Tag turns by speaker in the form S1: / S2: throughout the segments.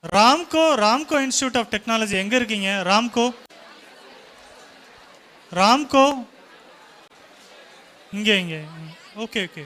S1: Ramco institute of technology எங்க இருக்கீங்க? ராம்கோ இங்க. Okay okay.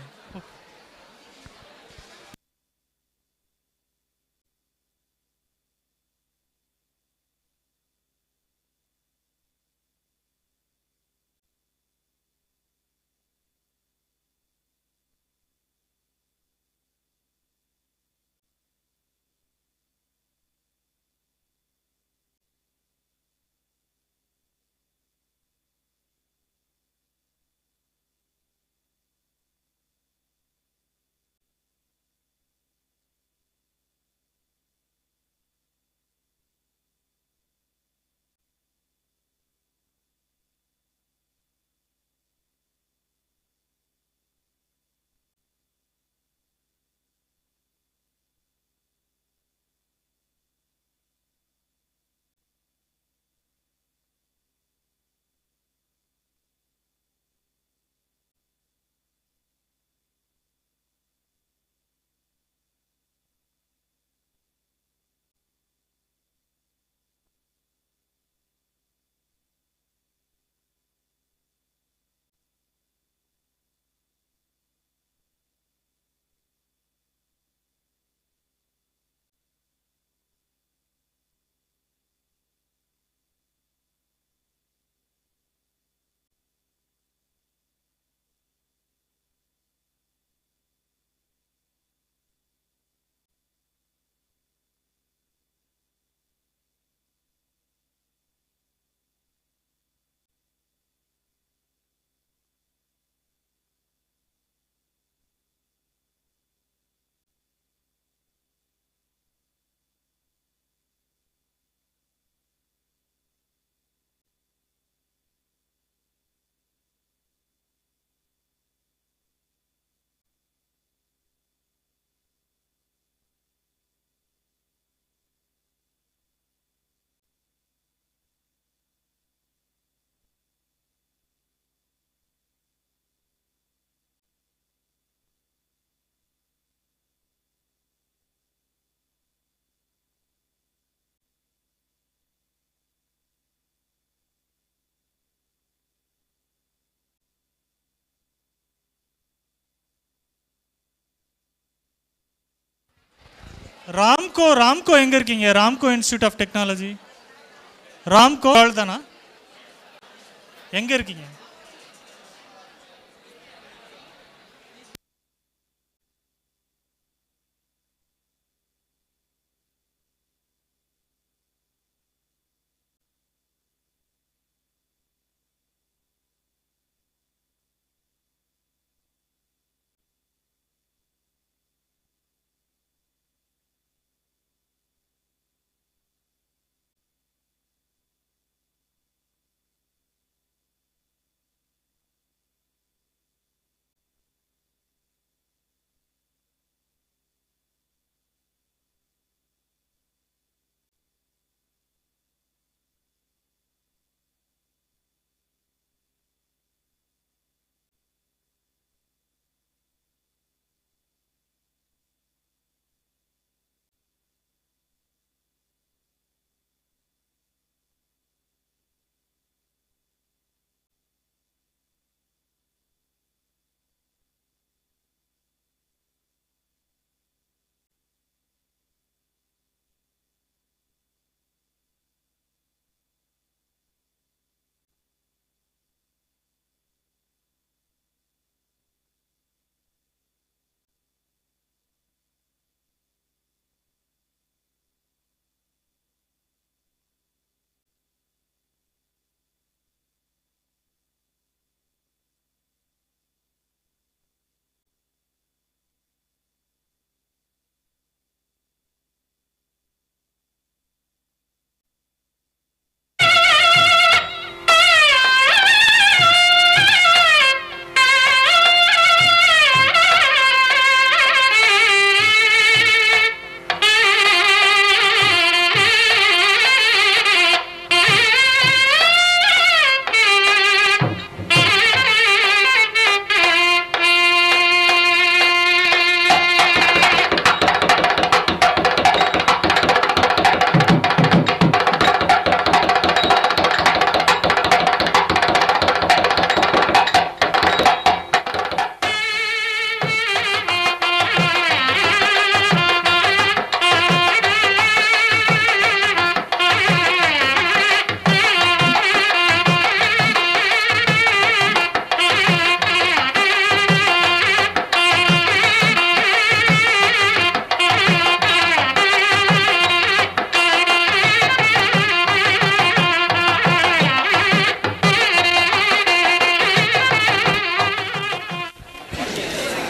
S1: ராம்கோ எங்க இருக்கீங்க? Ramco institute of technology. Ramco தானா? எங்க இருக்கீங்க?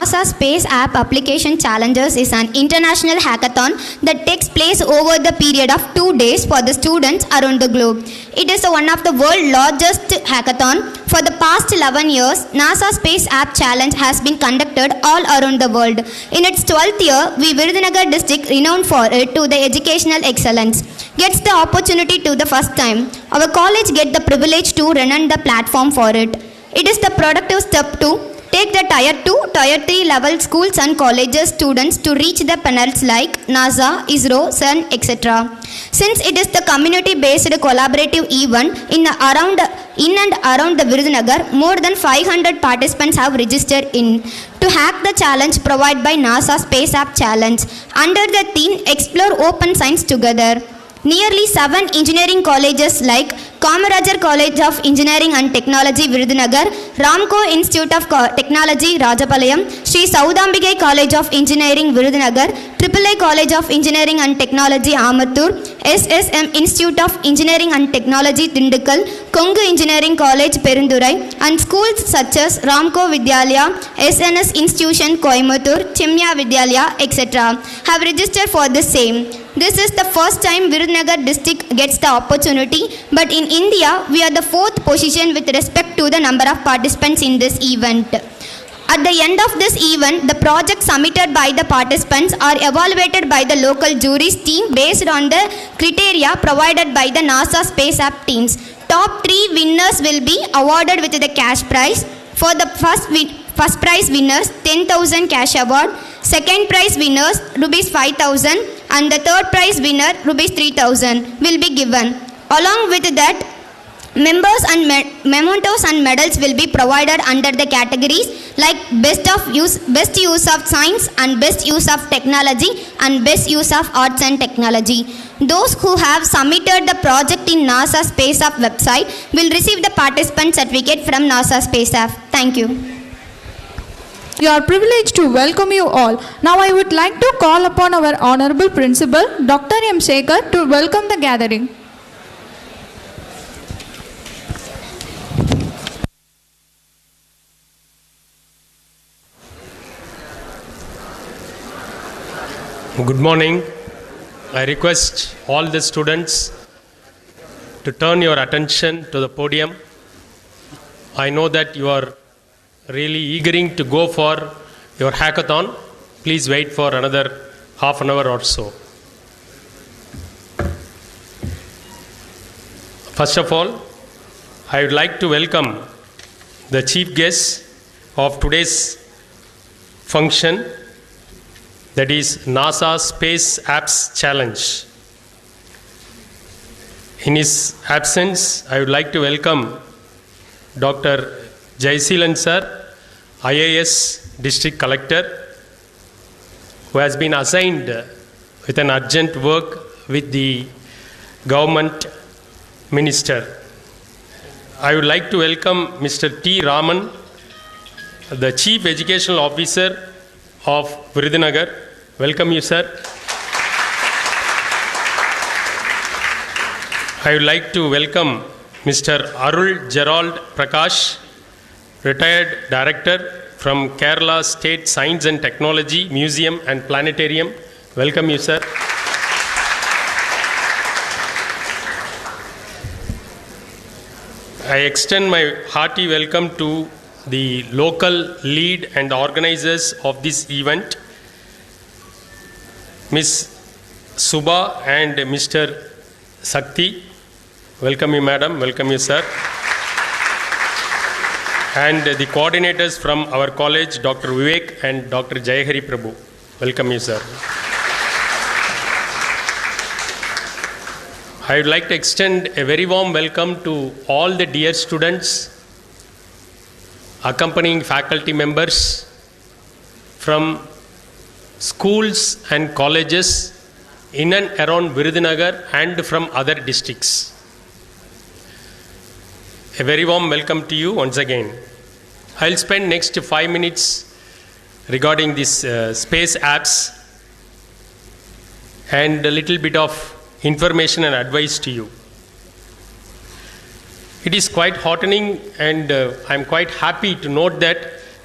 S2: NASA Space App Application Challenges is an international hackathon that takes place over the period of 2 days for the students around the globe. It is one of the world's largest hackathon. For the past 11 years, NASA Space App Challenge has been conducted all around the world. In its 12th year, VIRUDHUNAGAR district, renowned for it to the educational excellence, gets the opportunity to the first time. Our college get the privilege to run the platform for it. It is the productive step to take the Tier 2, Tier 3 level schools and colleges students to reach the panels like NASA, ISRO, CERN, etc. Since it is the community-based collaborative event in and around the VIRUDHUNAGAR, more than 500 participants have registered in to hack the challenge provided by NASA Space App Challenge under the theme Explore Open Science Together. Nearly 7 engineering colleges like Kamarajar College of Engineering and Technology VIRUDHUNAGAR, Ramco Institute of Technology Rajapalayam, Sri Saudambigai College of Engineering VIRUDHUNAGAR, AAA College of Engineering and Technology Amattur, SSM Institute of Engineering and Technology Tindikkal, Kongu Engineering College Perundurai, and schools such as Ramco Vidyalaya, SNS Institution Coimbatore, Chimya Vidyalaya, etc. have registered for the same. This is the first time VIRUDHUNAGAR district gets the opportunity, but in India, we are the 4th position with respect to the number of participants in this event. At the end of this event, the projects submitted by the participants are evaluated by the local juries team based on the criteria provided by the NASA Space App teams. Top 3 winners will be awarded with the cash prize. For the first prize winners, 10,000 cash award. Second prize winners, rupees 5,000, and the third prize winner, rupees 3,000 will be given. Along with that, members and mementos and medals will be provided under the categories like best use of science and best use of technology and best use of arts and technology. Those who have submitted the project in NASA Space App website will receive the participant certificate from NASA Space App. Thank you.
S3: We are privileged to welcome you all. Now I would like to call upon our Honorable Principal, Dr. M. Shekhar, to welcome the gathering.
S4: Good morning. I request all the students to turn your attention to the podium. I know that you are really eagering to go for your hackathon. Please wait for another half an hour or so. First of all, I would like to welcome the chief guest of today's function, that is NASA Space Apps Challenge. In his absence, I would like to welcome Dr. Jaiseelan sir, IAS District Collector, who has been assigned with an urgent work with the government minister. I would like to welcome Mr. T. Raman, the Chief Educational Officer of VIRUDHUNAGAR. Welcome you, sir. I would like to welcome Mr. Arul Gerald Prakash, retired director from Kerala State Science and Technology Museum and Planetarium. Welcome you, sir. I extend my hearty welcome to the local lead and organizers of this event, Ms. Subha and Mr. Sakti. Welcome you, madam. Welcome you, sir. And the coordinators from our college, Dr. Vivek and Dr. Jayahari Prabhu. Welcome you, sir. I would like to extend a very warm welcome to all the dear students, accompanying faculty members from schools and colleges in and around VIRUDHUNAGAR and from other districts. A very warm welcome to you once again. I'll spend next 5 minutes regarding this space apps and a little bit of information and advice to you. It is quite heartening and I'm quite happy to note that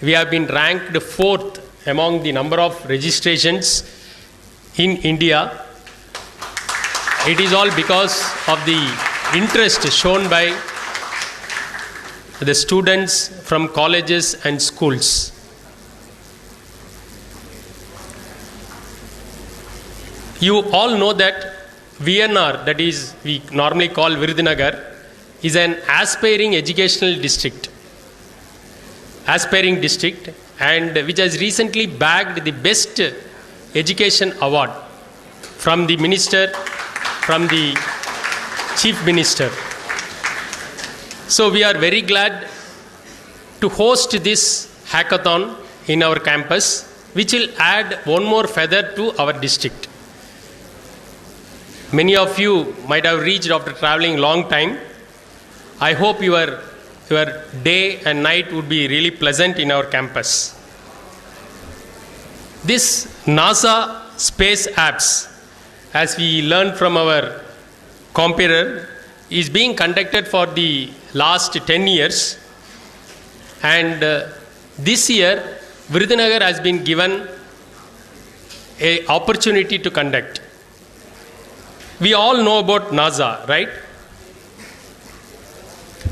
S4: we have been ranked 4th among the number of registrations in India. It is all because of the interest shown by the students from colleges and schools. You all know that VNR, that is we normally call VIRUDHUNAGAR, is an aspiring educational district. Aspiring district, and which has recently bagged the best education award from the minister, from the chief minister. So we are very glad to host this hackathon in our campus, which will add one more feather to our district. Many of you might have reached after traveling long time. I hope your day and night would be really pleasant in our campus. This NASA space apps, as we learned from our competitor, is being conducted for the last 10 years. And this year, VIRUDHUNAGAR has been given an opportunity to conduct. We all know about NASA, right?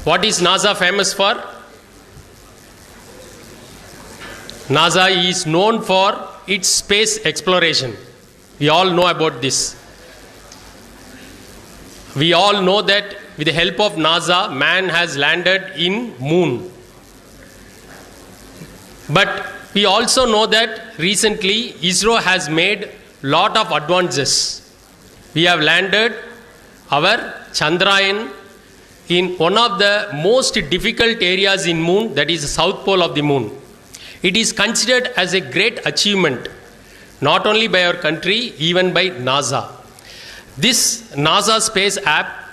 S4: What is NASA famous for? NASA is known for its space exploration. We all know about this. We all know that with the help of NASA, man has landed in moon. But we also know that recently ISRO has made lot of advances. We have landed our Chandrayaan in one of the most difficult areas in moon, that is the south pole of the moon. It is considered as a great achievement, not only by our country, even by NASA. This NASA Space App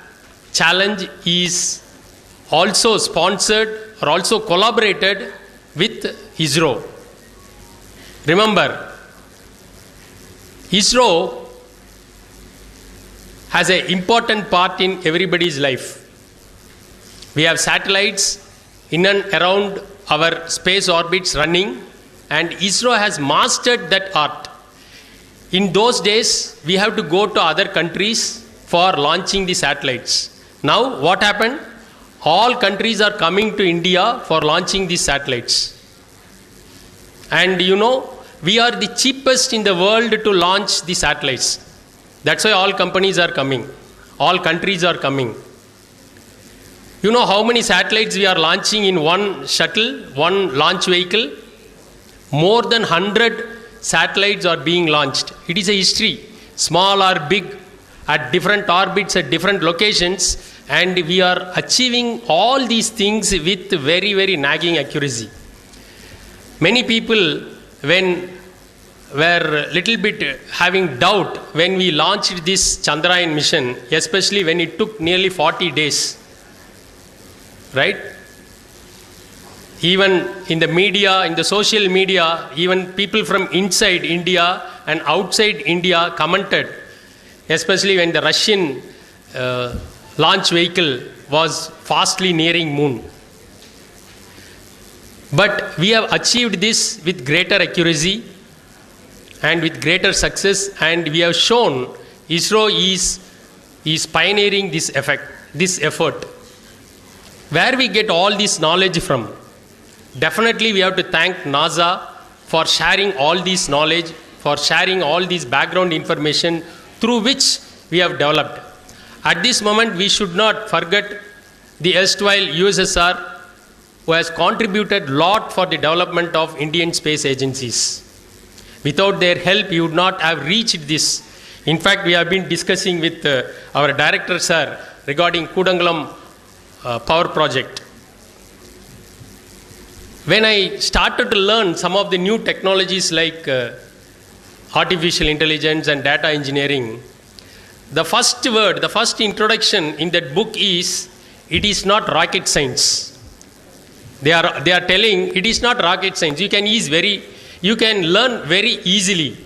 S4: Challenge is also sponsored or also collaborated with ISRO. Remember, ISRO has an important part in everybody's life. We have satellites in and around our space orbits running, and ISRO has mastered that art. In those days, we have to go to other countries for launching the satellites. Now, what happened? All countries are coming to India for launching these satellites. And you know, we are the cheapest in the world to launch the satellites. That's why all companies are coming. All countries are coming. You know how many satellites we are launching in one shuttle, one launch vehicle? More than 100 satellites are being launched. It is a history, small or big, at different orbits, at different locations, and we are achieving all these things with very, very nagging accuracy. Many people, when were little bit having doubt when we launched this Chandrayaan mission, especially when it took nearly 40 days, right? Even in the media, in the social media, even people from inside India and outside India commented, especially when the Russian launch vehicle was fastly nearing moon. But we have achieved this with greater accuracy and with greater success, and we have shown ISRO is pioneering this effort. Where we get all this knowledge from? Definitely we have to thank NASA for sharing all this knowledge, for sharing all this background information through which we have developed. At this moment, we should not forget the erstwhile USSR, who has contributed a lot for the development of Indian space agencies. Without their help, you would not have reached this. In fact, we have been discussing with our director, sir, regarding Kudangalam power project. When I started to learn some of the new technologies like artificial intelligence and data engineering, the first word, the first introduction in that book is, it is not rocket science. They are telling it is not rocket science. You can learn very easily,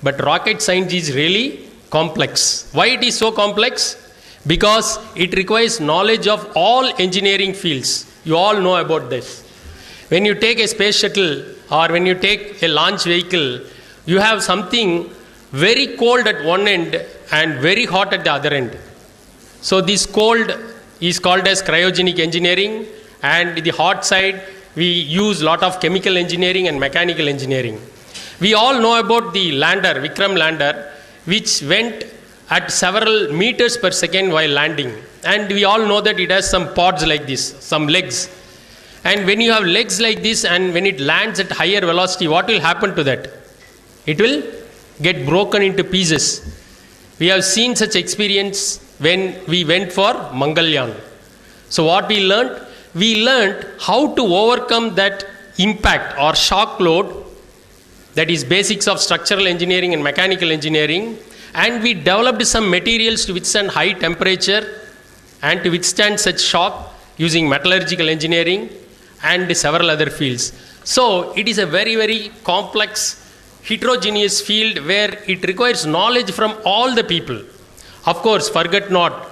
S4: but rocket science is really complex. Why it is so complex? Because it requires knowledge of all engineering fields. You all know about this. When you take a space shuttle or when you take a launch vehicle, you have something very cold at one end and very hot at the other end. So this cold is called as cryogenic engineering, and the hot side we use lot of chemical engineering and mechanical engineering. We all know about the lander, Vikram lander, which went at several meters per second while landing. And we all know that it has some pods like this, some legs. And when you have legs like this and when it lands at higher velocity, what will happen to that? It will get broken into pieces. We have seen such experience when we went for Mangalyaan. So what we learned? We learned how to overcome that impact or shock load, that is basics of structural engineering and mechanical engineering, and we developed some materials to withstand high temperature and to withstand such shock using metallurgical engineering and several other fields. So it is a very, very complex, heterogeneous field where it requires knowledge from all the people. Of course, forget not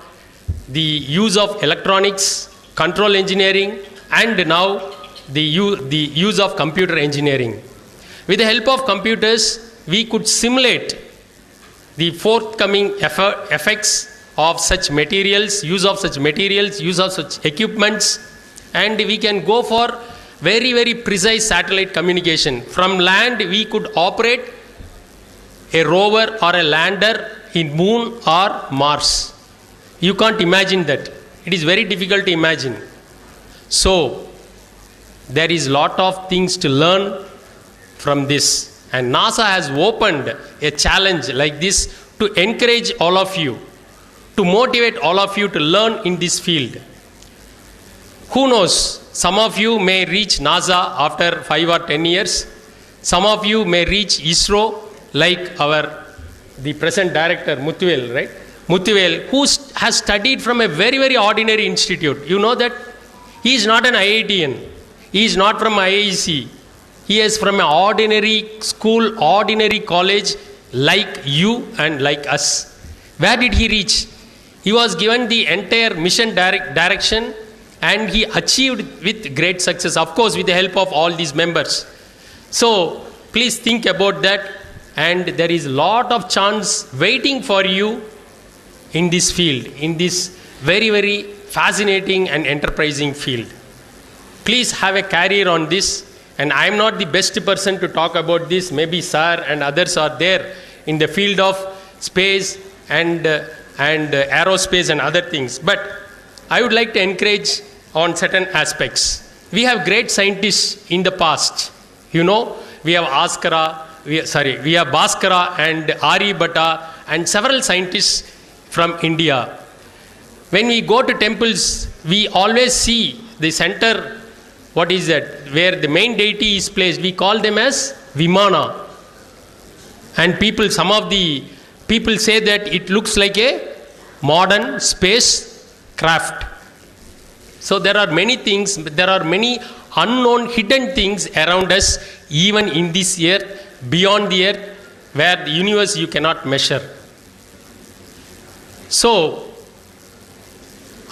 S4: the use of electronics, control engineering, and now the use of computer engineering. With the help of computers, we could simulate the forthcoming effects of such materials, use of such materials, use of such equipments, and we can go for very, very precise satellite communication. From land, we could operate a rover or a lander in Moon or Mars. You can't imagine that. It is very difficult to imagine. So, there is lot of things to learn from this. And NASA has opened a challenge like this to encourage all of you, to motivate all of you to learn in this field. Who knows, some of you may reach NASA after 5 or 10 years. Some of you may reach ISRO, like the present director, Muthuvel, right? Muthuvel, who has studied from a very, very ordinary institute. You know that? He is not an IITian. He is not from IIC. He is from an ordinary school, ordinary college, like you and like us. Where did he reach? He was given the entire mission direction, and he achieved with great success, of course, with the help of all these members. So, please think about that, and there is a lot of chance waiting for you in this field, in this very, very fascinating and enterprising field. Please have a career on this, and I am not the best person to talk about this. Maybe sir and others are there in the field of space and aerospace and other things. But I would like to encourage on certain aspects. We have great scientists in the past. You know, we have we have Bhaskara and Aryabhatta and several scientists from India. When we go to temples, we always see the center, what is that, where the main deity is placed. We call them as Vimana. And some of the people say that it looks like a modern space craft. So there are many things, there are many unknown hidden things around us, even in this earth, beyond the earth, where the universe you cannot measure. So,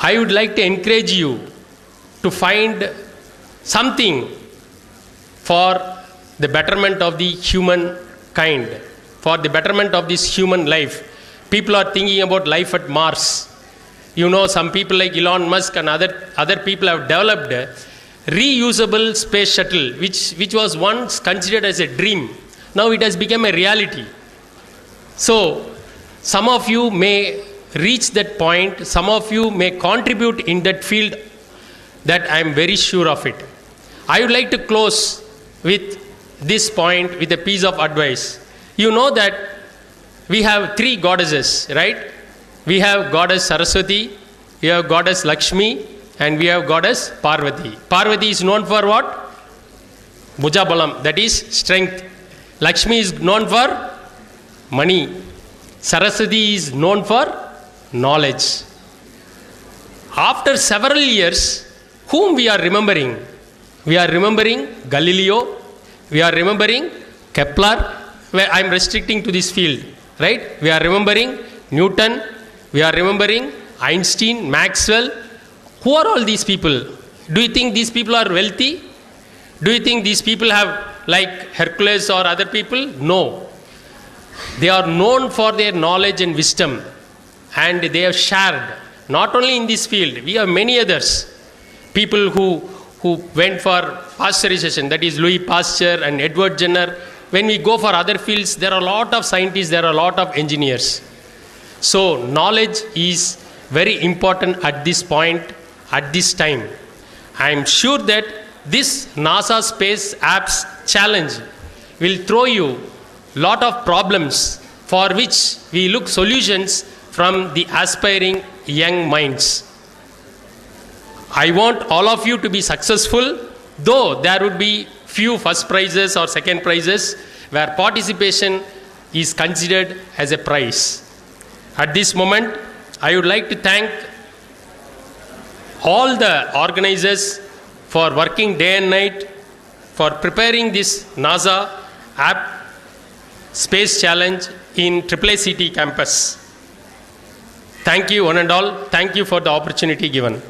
S4: I would like to encourage you to find something for the betterment of the human kind, for the betterment of this human life. People are thinking about life at Mars. You know, some people like Elon Musk and other people have developed a reusable space shuttle, which was once considered as a dream. Now it has become a reality. So, some of you may reach that point, some of you may contribute in that field, that I am very sure of it. I would like to close with this point with a piece of advice. You know that we have 3 goddesses, right? We have goddess Saraswati, we have goddess Lakshmi, and we have goddess Parvati. Parvati is known for what? Bhujabalam, that is strength. Lakshmi is known for money. Saraswati is known for knowledge. After several years, whom we are remembering? We are remembering Galileo, we are remembering Kepler, where I am restricting to this field, right? We are remembering Newton, we are remembering Einstein, Maxwell. Who are all these people? Do you think these people are wealthy? Do you think these people have like Hercules or other people? No. They are known for their knowledge and wisdom, and they have shared, not only in this field, we have many others. People who went for pasteurization, that is Louis Pasteur and Edward Jenner. When we go for other fields, there are a lot of scientists, there are a lot of engineers. So knowledge is very important at this point, at this time. I am sure that this NASA Space Apps Challenge will throw you lot of problems for which we look solutions from the aspiring young minds. I want all of you to be successful, though there would be few first prizes or second prizes where participation is considered as a prize. At this moment, I would like to thank all the organizers for working day and night for preparing this NASA App Space Challenge in AAA campus. Thank you one and all. Thank you for the opportunity given.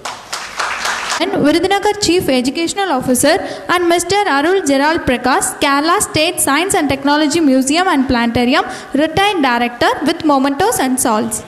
S3: And Virudhunagar Chief Educational Officer and Mr. Arul Gerald Prakash, Kerala State Science and Technology Museum and Planetarium, retired director with mementos and salts.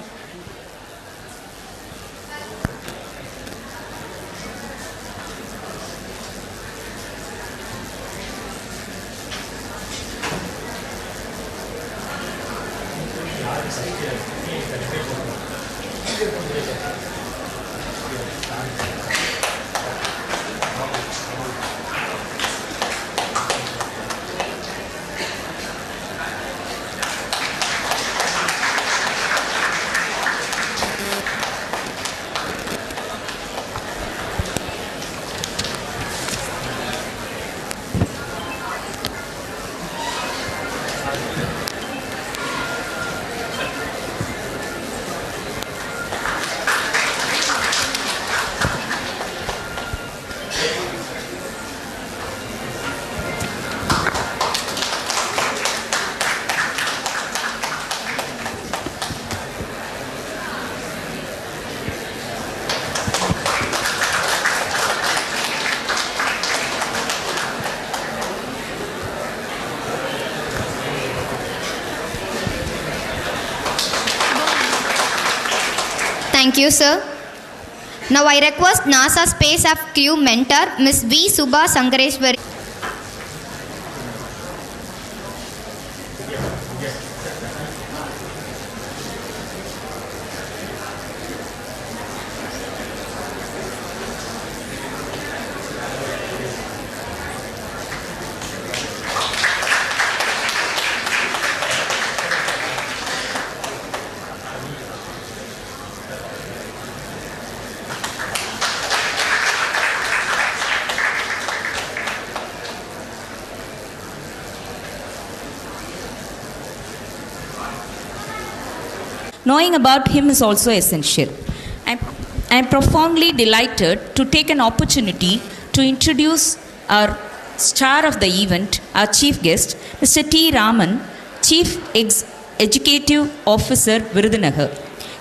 S2: Thank you, sir. Now I request NASA Space App Crew Mentor, Ms. V. Subha Sankareshwari.
S5: Knowing about him is also essential. I am profoundly delighted to take an opportunity to introduce our star of the event, our chief guest, Mr. T. Raman, Chief Executive Officer, Virudhunagar.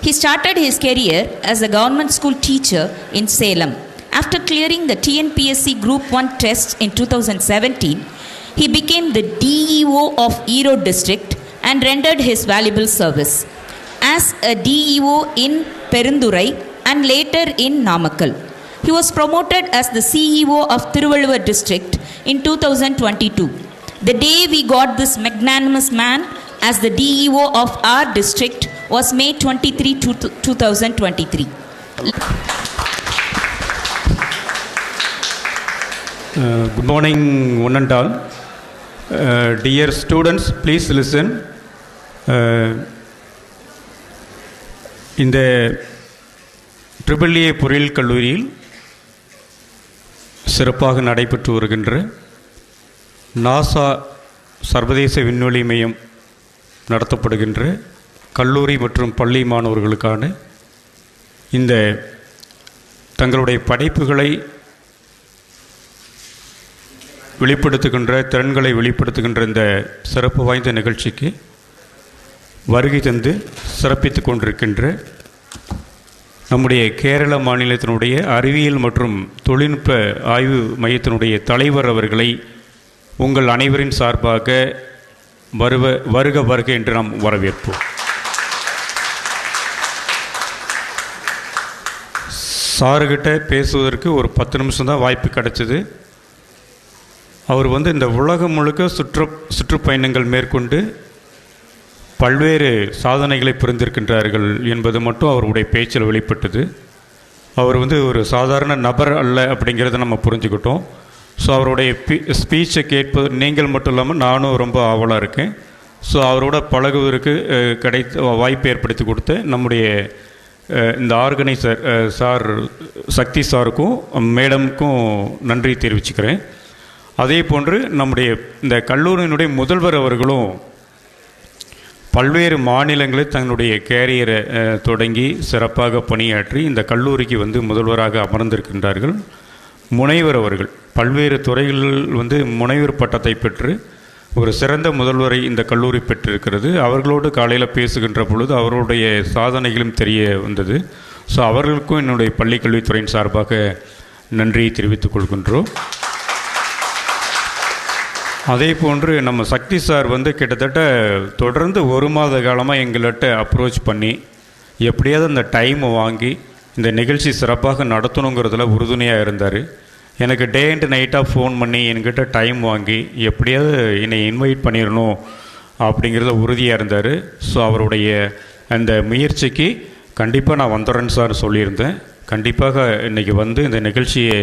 S5: He started his career as a government school teacher in Salem. After clearing the TNPSC Group 1 test in 2017, he became the DEO of Erode District and rendered his valuable service as a DEO in Perundurai and later in Namakkal. He was promoted as the CEO of Thiruvalluvar District in 2022. The day we got this magnanimous man as the DEO of our district was May 23, 2023.
S6: Good morning, one and all. Dear students, please listen. இந்த AAA பொறியியல் கல்லூரியில் சிறப்பாக நடைபெற்று வருகின்ற NASA சர்வதேச விண்வெளி மையம் நடத்தப்படுகின்ற கல்லூரி மற்றும் பள்ளி மாணவர்களுக்கான இந்த தங்களுடைய படைப்புகளை வெளிப்படுத்துகின்ற திறன்களை வெளிப்படுத்துகின்ற இந்த சிறப்பு வாய்ந்த நிகழ்ச்சிக்கு வருகை தந்து சிறப்பித்து கொண்டிருக்கின்ற நம்முடைய கேரள மாநிலத்தினுடைய அறிவியல் மற்றும் தொழில்நுட்ப ஆய்வு மையத்தினுடைய தலைவர் அவர்களை உங்கள் அனைவரின் சார்பாக வருக வருக என்று நாம் வரவேற்போம். சாருக்கிட்ட பேசுவதற்கு ஒரு 10 நிமிஷம் தான் வாய்ப்பு கிடைச்சிது. அவர் இந்த உலகம் முழுக்க சுற்றுப்பயணங்கள் மேற்கொண்டு பல்வேறு சாதனைகளை புரிந்திருக்கின்றார்கள் என்பது மட்டும் அவருடைய பேச்சில் வெளிப்பட்டது. அவர் ஒரு சாதாரண நபர் அல்ல அப்படிங்கிறத நம்ம புரிஞ்சுக்கிட்டோம். ஸோ அவருடைய ஸ்பீச்சை கேட்பது நீங்கள் மட்டும் இல்லாமல் நானும் ரொம்ப ஆவலாக இருக்கேன். ஸோ அவரோட பழகுவதற்கு வாய்ப்பு ஏற்படுத்தி கொடுத்த நம்முடைய இந்த ஆர்கனைசர் சார் சக்தி சாருக்கும் மேடமுக்கும் நன்றி தெரிவிச்சுக்கிறேன். அதே போன்று நம்முடைய இந்த கல்லூரியினுடைய முதல்வர் அவர்களும் பல்வேறு மாநிலங்களில் தங்களுடைய கேரியரை தொடங்கி சிறப்பாக பணியாற்றி இந்த கல்லூரிக்கு முதல்வராக அமர்ந்திருக்கின்றார்கள். முனைவர் அவர்கள் பல்வேறு துறைகளில் முனைவர் பட்டத்தை பெற்று ஒரு சிறந்த முதல்வரை இந்த கல்லூரி பெற்றிருக்கிறது. அவர்களோடு காலையில் பேசுகின்ற பொழுது அவருடைய சாதனைகளும் தெரிய வந்தது. ஸோ அவர்களுக்கும் என்னுடைய பள்ளிக்கல்வித்துறையின் சார்பாக நன்றியை தெரிவித்துக் கொள்கின்றோம். அதே போன்று நம்ம சக்தி சார் கிட்டத்தட்ட தொடர்ந்து 1 மாத காலமாக எங்கள்கிட்ட அப்ரோச் பண்ணி எப்படியாவது அந்த டைமை வாங்கி இந்த நிகழ்ச்சி சிறப்பாக நடத்தணுங்கிறதுல உறுதுணையாக இருந்தார். எனக்கு டே அண்ட் நைட்டாக ஃபோன் பண்ணி என்கிட்ட டைம் வாங்கி எப்படியாவது என்னை இன்வைட் பண்ணிடணும் அப்படிங்கிறத உறுதியாக இருந்தார். ஸோ அவருடைய அந்த முயற்சிக்கு கண்டிப்பாக நான் வந்துடுறேன்னு சார் சொல்லியிருந்தேன். கண்டிப்பாக இன்றைக்கி இந்த நிகழ்ச்சியை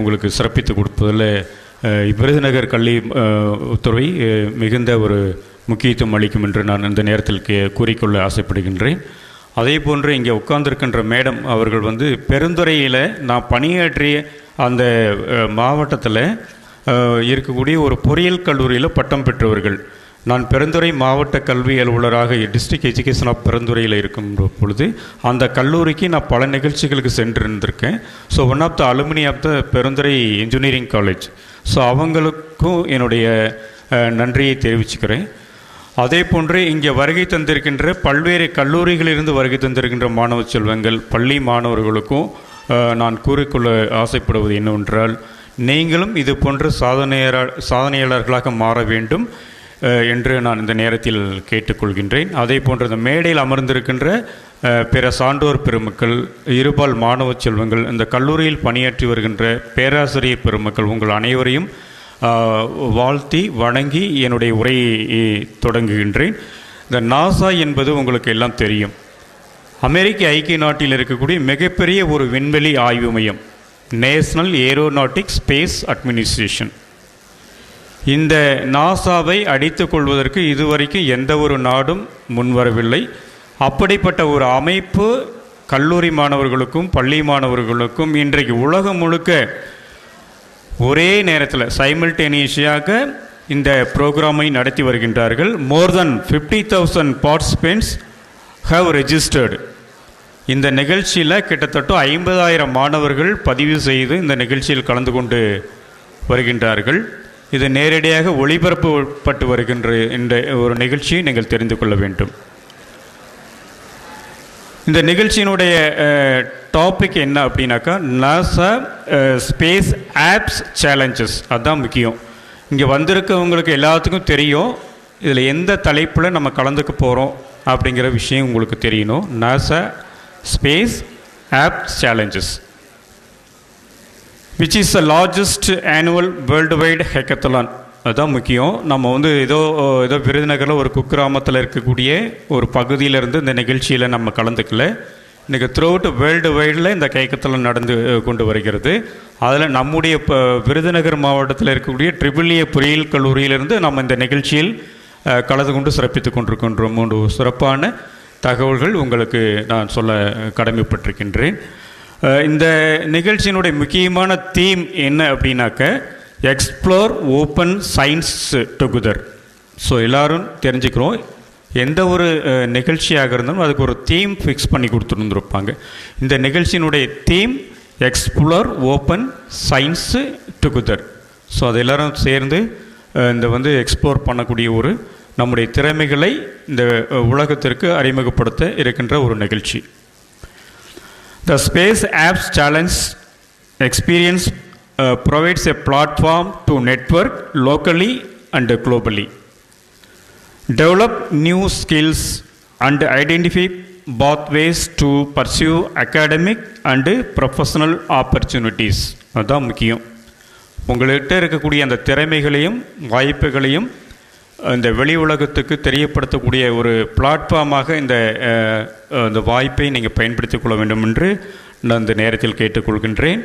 S6: உங்களுக்கு சிறப்பித்து கொடுப்பதில் விருதுநகர் கல்வி துறை மிகுந்த ஒரு முக்கியத்துவம் அளிக்கும் என்று நான் இந்த நேரத்தில் கூறிக்கொள்ள ஆசைப்படுகின்றேன். அதே போன்று இங்கே உட்கார்ந்திருக்கின்ற மேடம் அவர்கள் பெருந்துறையில் நான் பணியாற்றிய அந்த மாவட்டத்தில் இருக்கக்கூடிய ஒரு பொறியியல் கல்லூரியில் பட்டம் பெற்றவர்கள். நான் பெருந்துறை மாவட்ட கல்வி அலுவலராக டிஸ்ட்ரிக்ட் எஜுகேஷன் ஆஃப் பெருந்துறையில் இருக்கும் பொழுது அந்த கல்லூரிக்கு நான் பல நிகழ்ச்சிகளுக்கு சென்றிருந்திருக்கேன். So one of the alumni of the Perundurai engineering college. So அவங்களுக்கும் என்னுடைய நன்றியை தெரிவிச்சுக்கிறேன். அதே போன்று இங்கே வருகை தந்திருக்கின்ற பல்வேறு கல்லூரிகளிலிருந்து வருகை தந்திருக்கின்ற மாணவ செல்வங்கள் பள்ளி மாணவர்களுக்கும் நான் கூறிக்கொள்ள ஆசைப்படுவது என்னவென்றால், நீங்களும் இது போன்ற சாதனையாளர்களாக மாற வேண்டும் என்று நான் இந்த நேரத்தில் கேட்டுக்கொள்கின்றேன். அதே போன்ற இந்த மேடையில் அமர்ந்திருக்கின்ற பிற சான்றோர் பெருமக்கள், இருபால் மாணவ செல்வங்கள், இந்த கல்லூரியில் பணியாற்றி வருகின்ற பேராசிரியர் பெருமக்கள், உங்கள் அனைவரையும் வாழ்த்தி வணங்கி என்னுடைய உரையை தொடங்குகின்றேன். இந்த நாசா என்பது உங்களுக்கு எல்லாம் தெரியும். அமெரிக்க ஐக்கிய நாட்டில் இருக்கக்கூடிய மிகப்பெரிய ஒரு விண்வெளி ஆய்வு மையம், நேஷனல் ஏரோநாட்டிக் ஸ்பேஸ் அட்மினிஸ்ட்ரேஷன். இந்த நாசாவை அடித்து கொள்வதற்கு இதுவரைக்கும் எந்த ஒரு நாடும் முன்வரவில்லை. அப்படிப்பட்ட ஒரு அமைப்பு கல்லூரி மாணவர்களுக்கும் பள்ளி மாணவர்களுக்கும் இன்றைக்கு உலகம் முழுக்க ஒரே நேரத்தில் சைமல்டேனியஸாக இந்த ப்ரோக்ராமை நடத்தி வருகின்றார்கள். மோர் தென் 50,000 பார்ட்டிசிபென்ட்ஸ் ஹவ் ரெஜிஸ்டர்டு. இந்த நிகழ்ச்சியில் கிட்டத்தட்ட 50,000 மாணவர்கள் பதிவு செய்து இந்த நிகழ்ச்சியில் கலந்து கொண்டு வருகின்றார்கள். இது நேரடியாக ஒளிபரப்பப்பட்டு வருகின்ற இந்த ஒரு நிகழ்ச்சியை நீங்கள் தெரிந்து கொள்ள வேண்டும். இந்த நிகழ்ச்சியினுடைய டாபிக் என்ன அப்படின்னாக்கா, நாசா ஸ்பேஸ் ஆப்ஸ் சேலஞ்சஸ். அதுதான் முக்கியம். இங்கே வந்திருக்கவங்களுக்கு எல்லாத்துக்கும் தெரியும் இதில் எந்த தலைப்பில் நம்ம கலந்துக்க போகிறோம் அப்படிங்கிற விஷயம் உங்களுக்கு தெரியணும். NASA space apps challenges which is the largest annual worldwide hackathon. அதுதான் முக்கியம். நம்ம ஏதோ விருதுநகரில் ஒரு குக்கிராமத்தில் இருக்கக்கூடிய ஒரு பகுதியிலேருந்து இந்த நிகழ்ச்சியில் நம்ம கலந்துக்கல. இன்றைக்கி த்ரூஅவுட் வேர்ல்டு வைடில் இந்த ஹேக்கத்தான் நடந்து கொண்டு வருகிறது. அதில் நம்முடைய விருதுநகர் மாவட்டத்தில் இருக்கக்கூடிய AAA பொறியியல் கல்லூரியிலிருந்து நம்ம இந்த நிகழ்ச்சியில் கலந்து கொண்டு சிறப்பித்து கொண்டிருக்கின்றோம். 3 சிறப்பான தகவல்கள் உங்களுக்கு நான் சொல்ல கடமைப்பட்டிருக்கின்றேன். இந்த நிகழ்ச்சியினுடைய முக்கியமான தீம் என்ன அப்படின்னாக்க, explore open science together. So எல்லோரும் தெரிஞ்சுக்கிறோம், எந்த ஒரு நிகழ்ச்சியாக இருந்தாலும் அதுக்கு ஒரு தீம் ஃபிக்ஸ் பண்ணி கொடுத்துருந்துருப்பாங்க. இந்த நிகழ்ச்சியினுடைய theme explore open science together. So அது எல்லோரும் சேர்ந்து இந்த எக்ஸ்ப்ளோர் பண்ணக்கூடிய ஒரு நம்முடைய திறமைகளை இந்த உலகத்திற்கு அறிமுகப்படுத்த இருக்கின்ற ஒரு நிகழ்ச்சி. The Space Apps Challenge experience provides a platform to network locally and globally, develop new skills and identify pathways to pursue academic and professional opportunities. அதுதான் முக்கியம். உங்கள்கிட்ட இருக்கக்கூடிய அந்த திறமைகளையும் வாய்ப்புகளையும் இந்த வெளி உலகத்துக்கு தெரியப்படுத்தக்கூடிய ஒரு பிளாட்ஃபார்மாக இந்த வாய்ப்பை நீங்கள் பயன்படுத்திக் கொள்ள வேண்டும் என்று நான் இந்த நேரத்தில் கேட்டுக்கொள்கின்றேன்.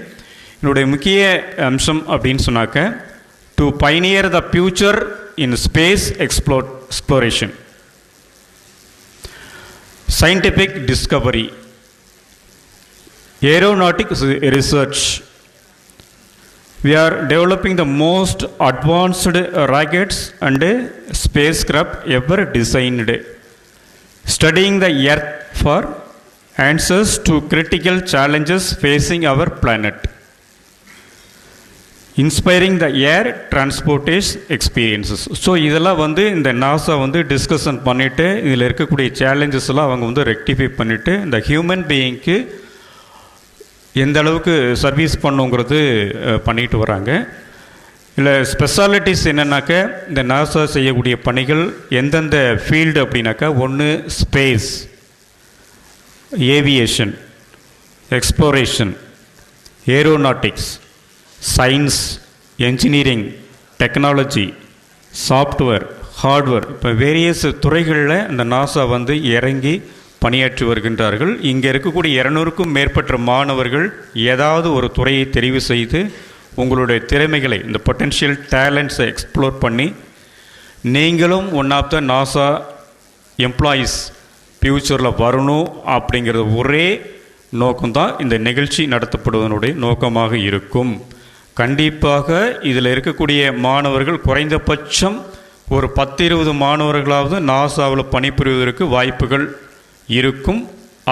S6: என்னுடைய முக்கிய அம்சம் அப்படின்னு சொன்னாக்க, to Pioneer the future in space exploration, scientific discovery, aeronautics research. We are developing the most advanced rockets and spacecraft ever designed, studying the Earth for answers to critical challenges facing our planet, inspiring the air transportation experiences. So இதெல்லாம் இந்த NASA discussion பண்ணிவிட்டு இதில் இருக்கக்கூடிய challenges எல்லாம் அவங்க rectify பண்ணிவிட்டு இந்த human பீயிங்க்கு எந்த அளவுக்கு சர்வீஸ் பண்ணுங்கிறது பண்ணிட்டு வராங்க. இல்லை ஸ்பெஷாலிட்டிஸ் என்னென்னாக்க, இந்த நாசா செய்யக்கூடிய பணிகள் எந்தெந்த ஃபீல்டு அப்படின்னாக்கா, ஒன்று space, aviation, exploration, aeronautics, science, engineering, technology, software, hardware, இப்போ வேரியஸ் துறைகளில் இந்த நாசா இறங்கி பணியாற்றி வருகின்றார்கள். இங்கே இருக்கக்கூடிய 200க்கும் மேற்பட்ட மாணவர்கள் ஏதாவது ஒரு துறையை தெரிவு செய்து உங்களுடைய திறமைகளை, இந்த பொட்டென்ஷியல் டேலண்ட்ஸை எக்ஸ்ப்ளோர் பண்ணி நீங்களும் one of the NASA employees ஃப்யூச்சரில் வரணும் அப்படிங்கிறது ஒரே நோக்கம்தான் இந்த நிகழ்ச்சி நடத்தப்படுவதனுடைய நோக்கமாக இருக்கும். கண்டிப்பாக இதில் இருக்கக்கூடிய மாணவர்கள் குறைந்தபட்சம் ஒரு 10-20 மாணவர்களாவது நாசாவில் பணிபுரிவதற்கு வாய்ப்புகள் இருக்கும்.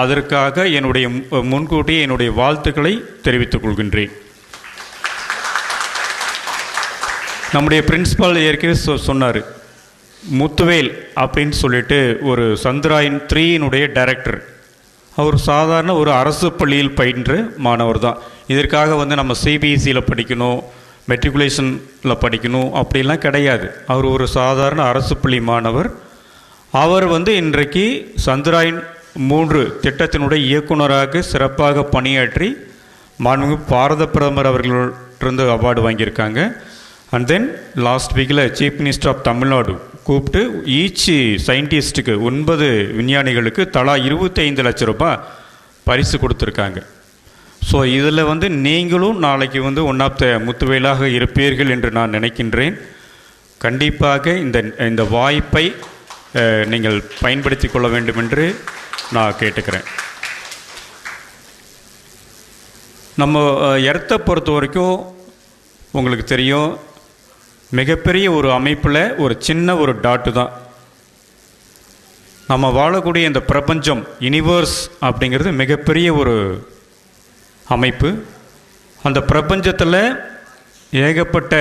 S6: அதற்காக என்னுடைய முன்கூட்டியே என்னுடைய வாழ்த்துக்களை தெரிவித்துக் கொள்கின்றேன். நம்முடைய பிரின்சிபால் ஏற்கனவே சொன்னார், முத்துவேல் அப்படின்னு சொல்லிட்டு ஒரு சந்திராயன் 3 டைரக்டர். அவர் சாதாரண ஒரு அரசு பள்ளியில் பயின்ற மாணவர் தான். இதற்காக நம்ம சிபிஎஸ்சியில் படிக்கணும், மெட்ரிகுலேஷனில் படிக்கணும் அப்படிலாம் கிடையாது. அவர் ஒரு சாதாரண அரசு பள்ளி மாணவர். அவர் இன்றைக்கு சந்திராயன் 3 திட்டத்தினுடைய இயக்குநராக சிறப்பாக பணியாற்றி மாண்புமிகு பாரத பிரதமர் அவர்களிருந்து அவார்டு வாங்கியிருக்காங்க. அண்ட் தென் லாஸ்ட் வீக்கில் சீஃப் மினிஸ்டர் ஆஃப் தமிழ்நாடு கூப்பிட்டு ஈச் சயின்டிஸ்ட்டுக்கு 9 விஞ்ஞானிகளுக்கு தலா 25 லட்சம் ரூபாய் பரிசு கொடுத்துருக்காங்க. ஸோ இதில் நீங்களும் நாளைக்கு ஒன் ஆஃப் த முத்துவேலாக இருப்பீர்கள் என்று நான் நினைக்கின்றேன். கண்டிப்பாக இந்த வாய்ப்பை நீங்கள் பயன்படுத்தி கொள்ள வேண்டும் என்று நான் கேட்டுக்கிறேன். நம்ம எர்த்தை பொறுத்த வரைக்கும் உங்களுக்கு தெரியும், மிகப்பெரிய ஒரு அமைப்பில் ஒரு சின்ன ஒரு டாட்டு தான். நம்ம வாழக்கூடிய இந்த பிரபஞ்சம், யூனிவர்ஸ் அப்படிங்கிறது மிகப்பெரிய ஒரு அமைப்பு. அந்த பிரபஞ்சத்தில் ஏகப்பட்ட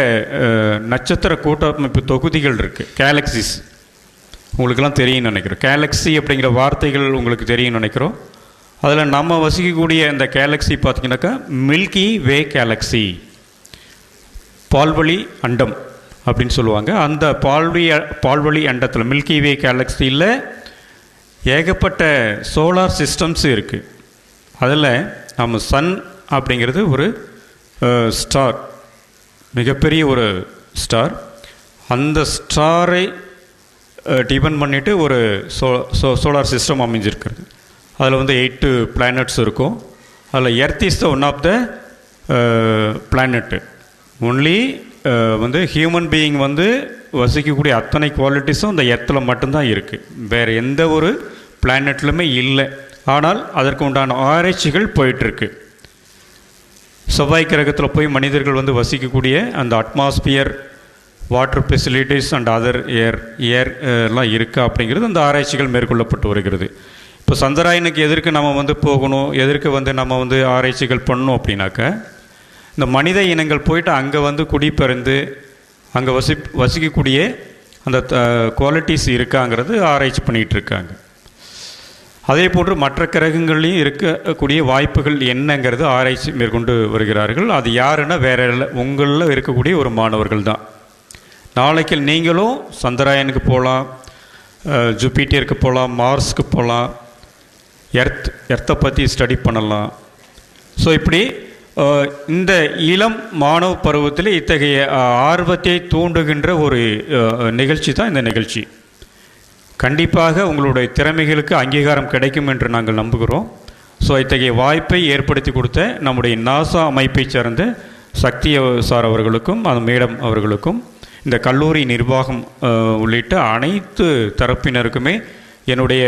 S6: நட்சத்திர கூட்டமைப்பு தொகுதிகள் இருக்குது, கேலக்சிஸ். உங்களுக்கெல்லாம் தெரியும்னு நினைக்கிறோம். கேலக்ஸி அப்படிங்கிற வார்த்தைகள் உங்களுக்கு தெரியும்னு நினைக்கிறோம். அதில் நம்ம வசிக்கக்கூடிய இந்த கேலக்ஸி பார்த்திங்கனாக்கா மில்கி வே கேலக்ஸி, பால்வழி அண்டம் அப்படின்னு சொல்லுவாங்க. அந்த பால்வழி அண்டத்தில் மில்கி வே கேலக்ஸியில் ஏகப்பட்ட சோலார் சிஸ்டம்ஸ் இருக்குது. அதில் நம்ம சன் அப்படிங்கிறது ஒரு ஸ்டார், மிகப்பெரிய ஒரு ஸ்டார். அந்த ஸ்டாரை டிபெண்ட் பண்ணிவிட்டு ஒரு சோலார் சிஸ்டம் அமைஞ்சிருக்கிறது. அதில் 8 பிளானட்ஸ் இருக்கும். அதில் earth is the one of the planet. Only human being வசிக்கக்கூடிய அத்தனை குவாலிட்டிஸும் இந்த எர்த்தில் மட்டும்தான் இருக்குது, வேறு எந்த ஒரு பிளானட்லுமே இல்லை. ஆனால் அதற்கு உண்டான ஆராய்ச்சிகள் போயிட்டுருக்கு. செவ்வாய் கிரகத்தில் போய் மனிதர்கள் வசிக்கக்கூடிய அந்த atmosphere, water facilities and other ஏர்லாம் இருக்கா அப்படிங்கிறது அந்த ஆராய்ச்சிகள் மேற்கொள்ளப்பட்டு வருகிறது. இப்போ சந்திராயனுக்கு எதற்கு நம்ம போகணும், எதற்கு நம்ம ஆராய்ச்சிகள் பண்ணணும் அப்படின்னாக்கா, இந்த மனித இனங்கள் போயிட்டு அங்கே குடிபெயர்ந்து அங்கே வசிக்கக்கூடிய அந்த குவாலிட்டிஸ் இருக்காங்கிறது ஆராய்ச்சி பண்ணிகிட்டு இருக்காங்க. அதே போன்று மற்ற கிரகங்கள்லையும் இருக்கக்கூடிய வாய்ப்புகள் என்னங்கிறது ஆராய்ச்சி மேற்கொண்டு வருகிறார்கள். அது யாருன்னா வேற உங்களில் இருக்கக்கூடிய ஒரு மாணவர்கள் தான். நாளைக்கு நீங்களும் சந்திராயனுக்கு போகலாம், ஜூபிட்டருக்கு போகலாம், மார்ஸ்க்கு போகலாம், எர்த்தை பற்றி ஸ்டடி பண்ணலாம். ஸோ இப்படி இந்த இளம் மாணவ பருவத்தில் இத்தகைய ஆர்வத்தை தூண்டுகின்ற ஒரு நிகழ்ச்சி தான் இந்த நிகழ்ச்சி. கண்டிப்பாக உங்களுடைய திறமைகளுக்கு அங்கீகாரம் கிடைக்கும் என்று நாங்கள் நம்புகிறோம். ஸோ இத்தகைய வாய்ப்பை ஏற்படுத்தி கொடுத்த நம்முடைய நாசா அமைப்பை சார்ந்த சக்தி சார் அவர்களுக்கும் அந்த மேடம் அவர்களுக்கும் இந்த கல்லூரி நிர்வாகம் உள்ளிட்ட அனைத்து தரப்பினருக்குமே என்னுடைய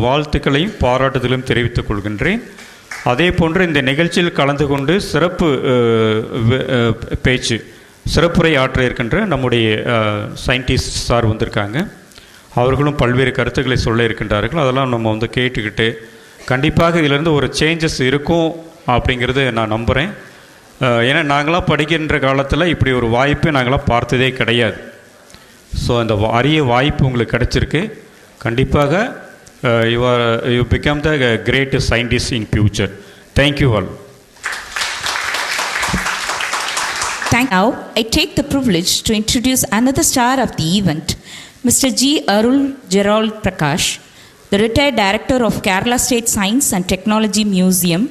S6: வாழ்த்துக்களையும் பாராட்டுதலையும் தெரிவித்துக் கொள்கின்றேன். அதே போன்று இந்த நிகழ்ச்சியில் கலந்து கொண்டு சிறப்புரை ஆற்ற இருக்கின்ற நம்முடைய சயின்டிஸ்ட் சார் வந்திருக்காங்க. அவர்களும் பல்வேறு கருத்துக்களை சொல்ல இருக்கின்றார்கள். அதெல்லாம் நம்ம வந்து கேட்டுக்கிட்டு கண்டிப்பாக இதிலேருந்து ஒரு சேஞ்சஸ் இருக்கும் அப்படிங்கிறது நான் நம்புகிறேன். ஏன்னா நாங்களாம் படிக்கின்ற காலத்தில் இப்படி ஒரு வாய்ப்பு நாங்களாம் பார்த்ததே கிடையாது. ஸோ அந்த அரிய வாய்ப்பு உங்களுக்கு கிடச்சிருக்கு. கண்டிப்பாக you become the greatest scientist in future. Thank you all.
S5: Now, I take the privilege to introduce another star of the event, Mr. G. Arul Gerald Prakash, the retired director of Kerala State Science and Technology Museum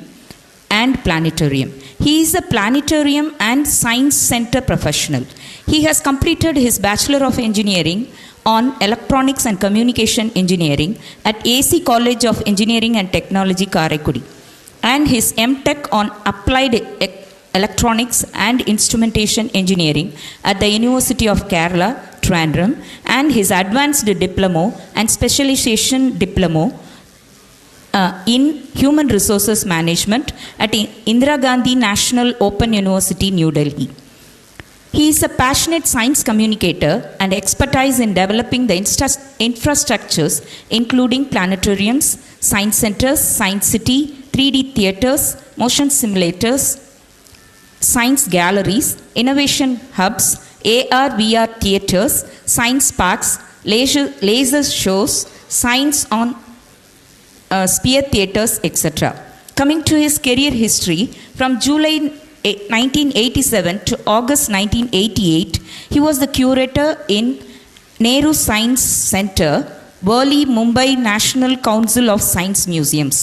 S5: and Planetarium. He is a planetarium and science center professional. He has completed his Bachelor of Engineering on Electronics and Communication Engineering at AC College of Engineering and Technology, Karaikudi, and his M.Tech on Applied Electronics and Instrumentation Engineering at the University of Kerala, Trivandrum, and his Advanced Diploma and Specialization Diploma in Human Resources Management at Indira Gandhi National Open University, New Delhi. He is a passionate science communicator and expertise in developing the infrastructures including planetariums, science centers, science city, 3D theaters, motion simulators, science galleries, innovation hubs, AR VR theaters, science parks, laser shows, science on sphere theaters, etc. Coming to his career history, from July 1987 to August 1988, he was the curator in Nehru Science Center, Worli, Mumbai National Council of Science Museums.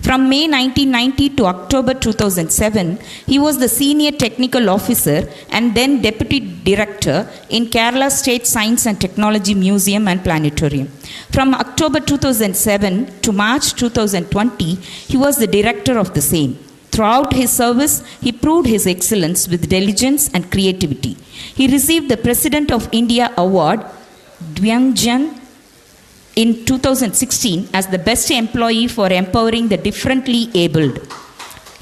S5: From May 1990 to October 2007, he was the senior technical officer and then deputy director in Kerala State Science and Technology Museum and Planetarium. From October 2007 to March 2020, he was the director of the same. Throughout his service, he proved his excellence with diligence and creativity. He received the President of India Award, Dvyangjan, in 2016 as the best employee for empowering the differently abled.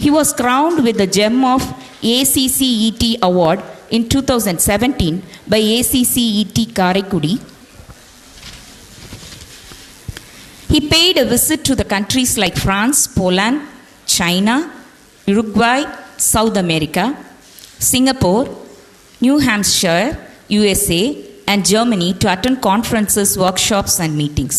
S5: He was crowned with the Gem of ACCET Award in 2017 by ACCET Karaikudi. He paid a visit to the countries like France, Poland, China, Uruguay, South America, Singapore, New Hampshire, USA, and Germany to attend conferences, workshops, and meetings.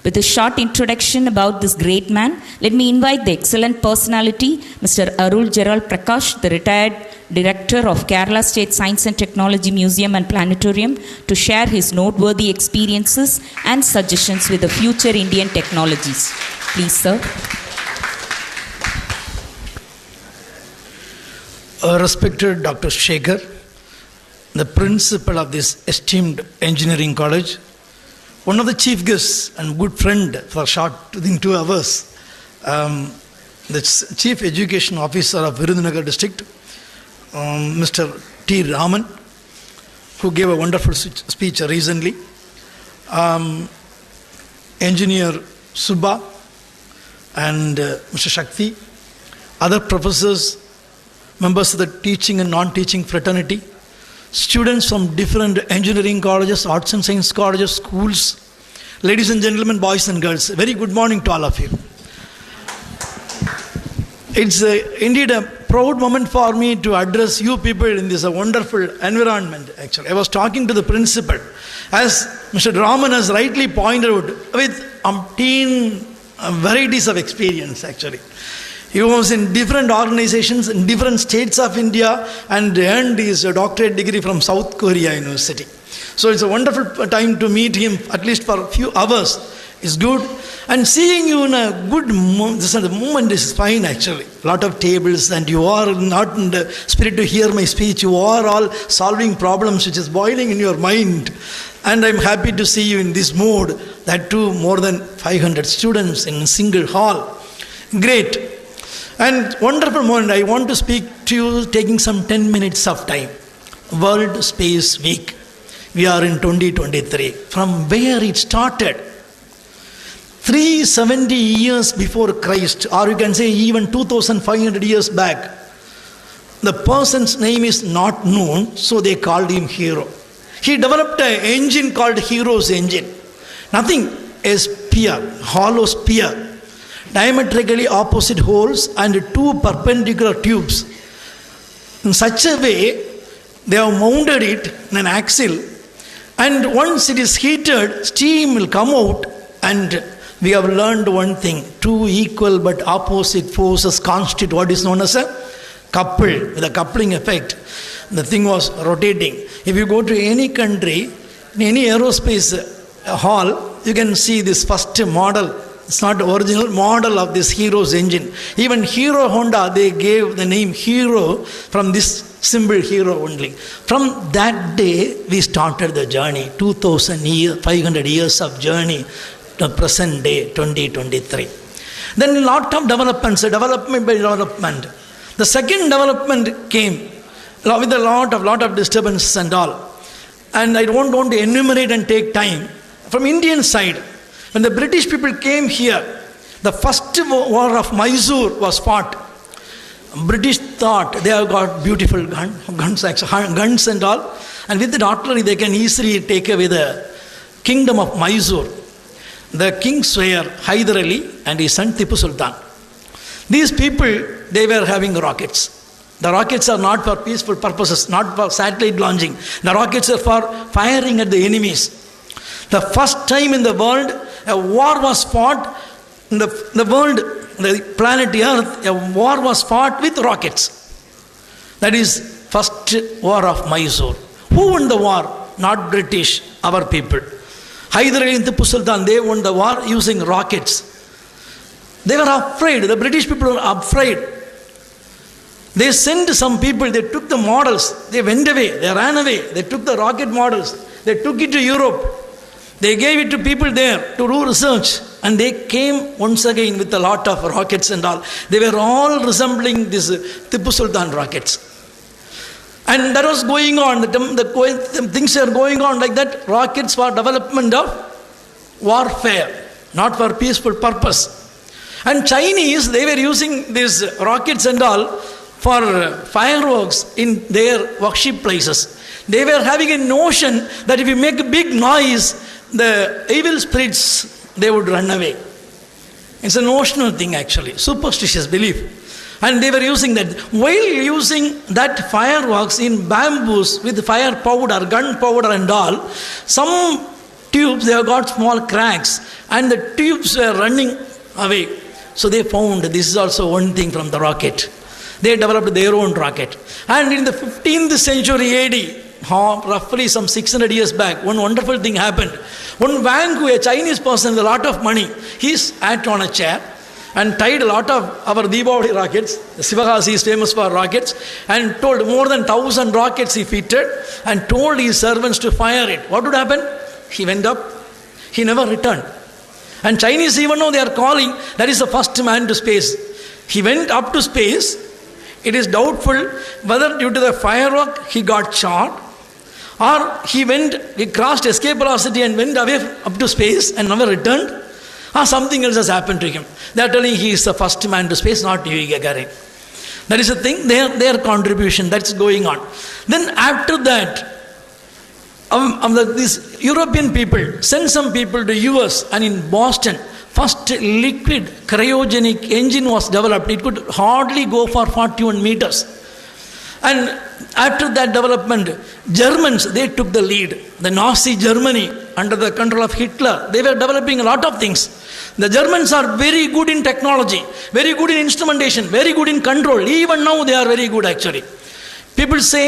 S5: With a short introduction about this great man, let me invite the excellent personality, Mr. Arul Gerald Prakash, the retired director of Kerala State Science and Technology Museum and Planetarium, to share his noteworthy experiences and suggestions with the future Indian technologies. Please, sir.
S7: Respected Dr. Shekhar, the principal of this esteemed engineering college, one of the chief guests and good friend for short within 2 hours, the chief education officer of VIRUDHUNAGAR district, Mr. T. Raman, who gave a wonderful speech recently, engineer Subba and Mr. Shakti, other professors, members of the teaching and non-teaching fraternity, students from different engineering colleges, arts and science colleges, schools, ladies and gentlemen, boys and girls, very good morning to all of you. It's indeed a proud moment for me to address you people in this wonderful environment. Actually, I was talking to the principal. As Mr. Raman has rightly pointed out, with umpteen varieties of experience actually. He was in different organizations in different states of India and earned his doctorate degree from South Korea University. So it's a wonderful time to meet him, at least for a few hours. It's good. And seeing you in a good moment, the moment is fine actually. A lot of tables and you are not in the spirit to hear my speech. You are all solving problems which is boiling in your mind. And I'm happy to see you in this mode. That too, more than 500 students in a single hall. Great. And wonderful moment. I want to speak to you taking some 10 minutes of time. World Space Week. We are in 2023. From where it started. 370 years before Christ, or you can say even 2500 years back. The person's name is not known, so they called him Hero. He developed an engine called Hero's engine. Nothing, a spear, hollow spear. Diametrically opposite holes and two perpendicular tubes. In such a way, they have mounted it in an axle, and once it is heated, steam will come out, and we have learned one thing: two equal but opposite forces constitute what is known as a couple, with a coupling effect. The thing was rotating. If you go to any country, in any aerospace hall, you can see this first model. It's not the original model of this Hero's engine. Even Hero Honda, they gave the name Hero from this symbol Hero only. From that day, we started the journey. 500 years of journey to present day, 2023. Then a lot of development by development. The second development came with a lot of disturbance and all. And I don't want to enumerate and take time. From Indian side, when the British people came here, the first war of Mysore was fought. British thought they have got beautiful guns and all, and with the artillery they can easily take away the kingdom of Mysore. The king's heir, Hyder Ali, and his son Tipu Sultan. These people, they were having rockets. The rockets are not for peaceful purposes, not for satellite launching. The rockets are for firing at the enemies. The first time in the world, a war was fought in the world, the planet Earth, a war was fought with rockets. That is first war of Mysore. Who won the war? Not British, our people. Hyder Ali and Tipu Sultan, they won the war using rockets. They were afraid. The British people were afraid. They sent some people, they took the models, they went away, they ran away, they took the rocket models, they took it to Europe. They gave it to people there to do research, and they came once again with a lot of rockets and all. They were all resembling these Tipu Sultan rockets. And that was going on, the things are going on like that. Rockets for development of warfare, not for peaceful purpose. And Chinese, they were using these rockets and all for fireworks in their worship places. They were having a notion that if you make a big noise, the evil spirits, they would run away. It's a notional thing actually, superstitious belief. And they were using that. While using that fireworks in bamboos with fire powder, gun powder and all, some tubes, they have got small cracks and the tubes were running away. So they found this is also one thing from the rocket. They developed their own rocket. And in the 15th century AD, roughly some 600 years back, one wonderful thing happened. One Wang Hu, a Chinese person with a lot of money, he sat on a chair and tied a lot of our Deepavali rockets. Sivagasi is famous for rockets, and told more than 1,000 rockets he fitted and told his servants to fire it. What would happen? He went up, he never returned. And Chinese, even though they are calling, that is the first man to space. He went up to space. It is doubtful whether due to the firework he got shot, or he crossed escape velocity and went away up to space and never returned, or something else has happened to him. They are telling he is the first man to space, not Yuri Gagarin. That is the thing, their contribution, that's going on. Then after that, these European people sent some people to US, and in Boston, first liquid cryogenic engine was developed. It could hardly go for 41 meters. And after that development, Germans, they took the lead. The Nazi Germany, under the control of Hitler, they were developing a lot of things. The Germans are very good in technology, very good in instrumentation, very good in control. Even now they are very good actually. People say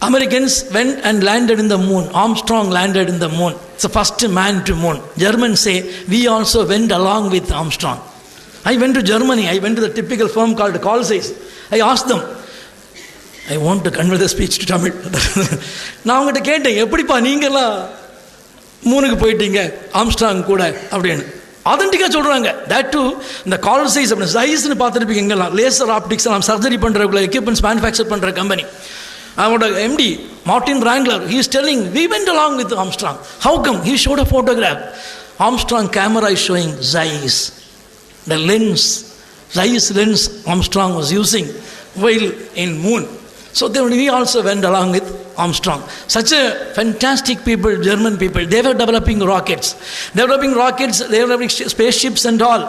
S7: Americans went and landed in the moon. Armstrong landed in the moon. It's the first man to moon. Germans say we also went along with Armstrong. I went to Germany. I went to the typical firm called Carl Zeiss. I asked them, I want to convey the speech to Tamil. நான் அவங்ககிட்ட கேட்டேன், எப்படிப்பா நீங்கள்லாம் மூணுக்கு போயிட்டீங்க Armstrong கூட அப்படின்னு. ஆதென்டிக்காக சொல்கிறாங்க. தட் டு இந்த கால் சைஸ் அப்படின்னு சைஸ்ன்னு பார்த்துருப்பீங்க எங்கெல்லாம் லேசர் ஆப்டிக்ஸ் எல்லாம் சர்ஜரி பண்ணுற எக்யூப்மெண்ட்ஸ் மேனுஃபேக்சர் பண்ணுற கம்பெனி. அவனோட MD Martin Wrangler, he is telling we went along with Armstrong. How come? He showed a photograph. Armstrong camera is showing Zeiss, the lens, Zeiss lens Armstrong was using while in moon. So then we also went along with Armstrong. Such a fantastic people, German people. They were developing rockets, they were developing spaceships and all.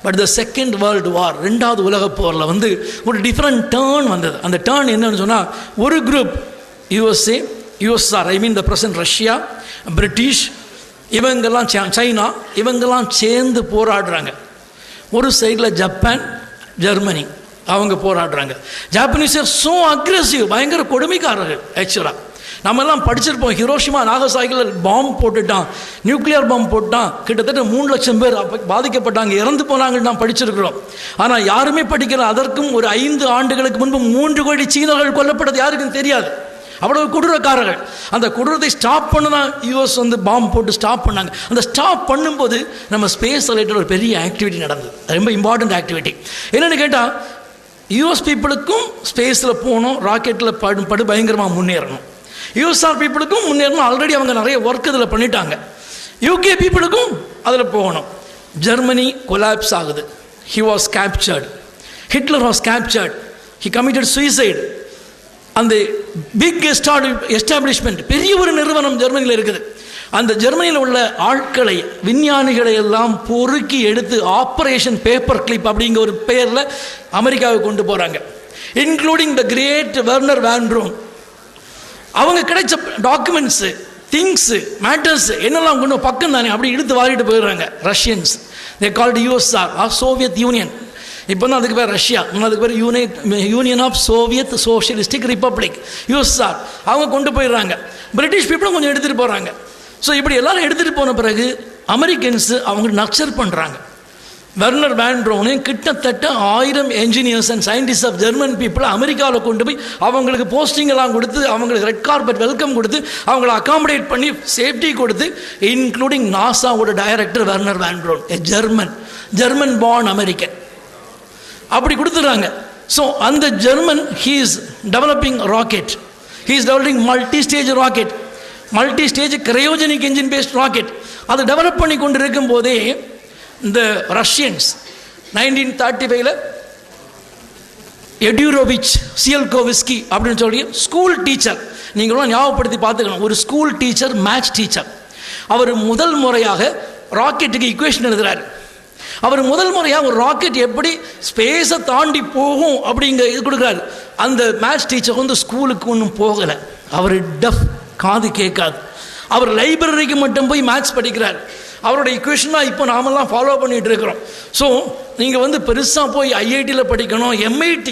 S7: But the Second World War, ரெண்டாவது உலக போரில் வந்து ஒரு different turn வந்தது. அந்த turn என்னன்னு சொன்னால், ஒரு group USSR, I mean the present Russia, British, இவங்கெல்லாம் சைனா, இவங்கெல்லாம் சேர்ந்து போராடுறாங்க. ஒரு சைடில் ஜப்பான், ஜெர்மனி, அவங்க போராடுறாங்க. ஜாப்பனீஸ் ஆர் ஸோ அக்ரெசிவ், பயங்கர கொடுமைக்காரர்கள். ஆக்சுவலாக நம்மெல்லாம் படிச்சிருப்போம், ஹிரோஷிமா நாகசாகியில் பாம்பு போட்டுட்டான், நியூக்ளியர் பாம்பு போட்டான், கிட்டத்தட்ட 3 லட்சம் பேர் பாதிக்கப்பட்டாங்க, இறந்து போனாங்கன்னு நாம் படிச்சிருக்கிறோம். ஆனால் யாருமே படிக்கல. அதற்கும் ஒரு 5 ஆண்டுகளுக்கு முன்பு 3 கோடி சீனர்கள் கொல்லப்பட்டது யாருக்கும் தெரியாது. அவ்வளவு கொடூரக்காரர்கள். அந்த கொடூரத்தை ஸ்டாப் பண்ண தான் யூஎஸ் வந்து பாம்பு போட்டு ஸ்டாப் பண்ணாங்க. அந்த ஸ்டாப் பண்ணும்போது நம்ம ஸ்பேஸ் ரிலேட்டட் ஒரு பெரிய ஆக்டிவிட்டி நடந்தது, ரொம்ப இம்பார்ட்டன்ட் ஆக்டிவிட்டி. என்னென்னு கேட்டால், யூஎஸ் பீப்புளுக்கும் ஸ்பேஸில் போகணும், ராக்கெட்டில் படு பயங்கரமாக முன்னேறணும். யூஎஸ்ஆர் பீப்புளுக்கும் முன்னேறணும், ஆல்ரெடி அவங்க நிறைய ஒர்க் இதில் பண்ணிட்டாங்க. யூகே பீப்புளுக்கும் அதில் போகணும். ஜெர்மனி கொலாப்ஸ் ஆகுது. He was captured, Hitler was captured, he committed suicide. அந்த பிக் எஸ்டாப்ளிஷ்மெண்ட், பெரிய ஒரு நிறுவனம் ஜெர்மனியில் இருக்குது. அந்த ஜெர்மனியில் உள்ள ஆட்களை, விஞ்ஞானிகளை எல்லாம் பொறுக்கி எடுத்து ஆப்ரேஷன் பேப்பர் கிளிப் அப்படிங்கிற ஒரு பெயரில் அமெரிக்காவுக்கு கொண்டு போகிறாங்க. Including the great Wernher von Braun. அவங்க கிடைச்ச டாக்குமெண்ட்ஸு, திங்ஸு, மேட்டர்ஸு என்னெல்லாம் கொண்டு பக்கம் தானே அப்படி எடுத்து வாரிட்டு போயிடுறாங்க Russians. They called USSR or Soviet Union. இப்போ தான் அதுக்கு பேர் ரஷ்யா, அதுக்கு பேர் Union of Soviet Socialistic Republic, USSR. அவங்க கொண்டு போயிடுறாங்க. பிரிட்டிஷ் பீப்புளும் கொஞ்சம் எடுத்துகிட்டு போகிறாங்க. ஸோ இப்படி எல்லாரும் எடுத்துகிட்டு போன பிறகு அமெரிக்கன்ஸு அவங்க நக்சர் பண்ணுறாங்க. வெர்னர் வேன் ப்ரௌனு கிட்டத்தட்ட 1000 engineers and scientist of German பீப்புளை அமெரிக்காவில் கொண்டு போய் அவங்களுக்கு போஸ்டிங் எல்லாம் கொடுத்து, அவங்களுக்கு ரெட் கார்பெட் வெல்கம் கொடுத்து, அவங்கள அகாமடேட் பண்ணி சேஃப்டி கொடுத்து, இன்க்ளூடிங் நாசாவோட director Wernher von Braun, German born American, அப்படி கொடுத்துட்றாங்க. ஸோ அந்த German he is developing rocket, he is developing multi stage cryogenic engine based rocket. அதை டெவலப் பண்ணி கொண்டு இருக்கும் போதே இந்த ரஷ்யன்ஸ் 1935 எடியூரோவிச் சியல்கோவிஸ்கி அப்படின்னு சொல்லி ஸ்கூல் டீச்சர், நீங்களும் ஞாபகப்படுத்தி பார்த்துக்கணும், ஒரு ஸ்கூல் டீச்சர், மேத்ஸ் டீச்சர். அவர் முதல் முறையாக ராக்கெட்டுக்கு இக்குவேஷன் எழுதுகிறார். அவர் முதல் முறையாக ஒரு ராக்கெட் எப்படி ஸ்பேஸை தாண்டி போகும் அப்படிங்கிற இது கொடுக்குறாரு. அந்த மேத்ஸ் டீச்சர் வந்து ஸ்கூலுக்கு ஒன்றும் போகலை, அவர் டஃப், காது கேட்காது. அவர் லைப்ரரிக்கு மட்டும் போய் மேத்ஸ் படிக்கிறார். அவரோட இக்குவேஷன் தான் இப்போ நாமெல்லாம் ஃபாலோ பண்ணிகிட்டு இருக்கிறோம். ஸோ நீங்கள் வந்து பெருசாக போய் IITயில் படிக்கணும், MIT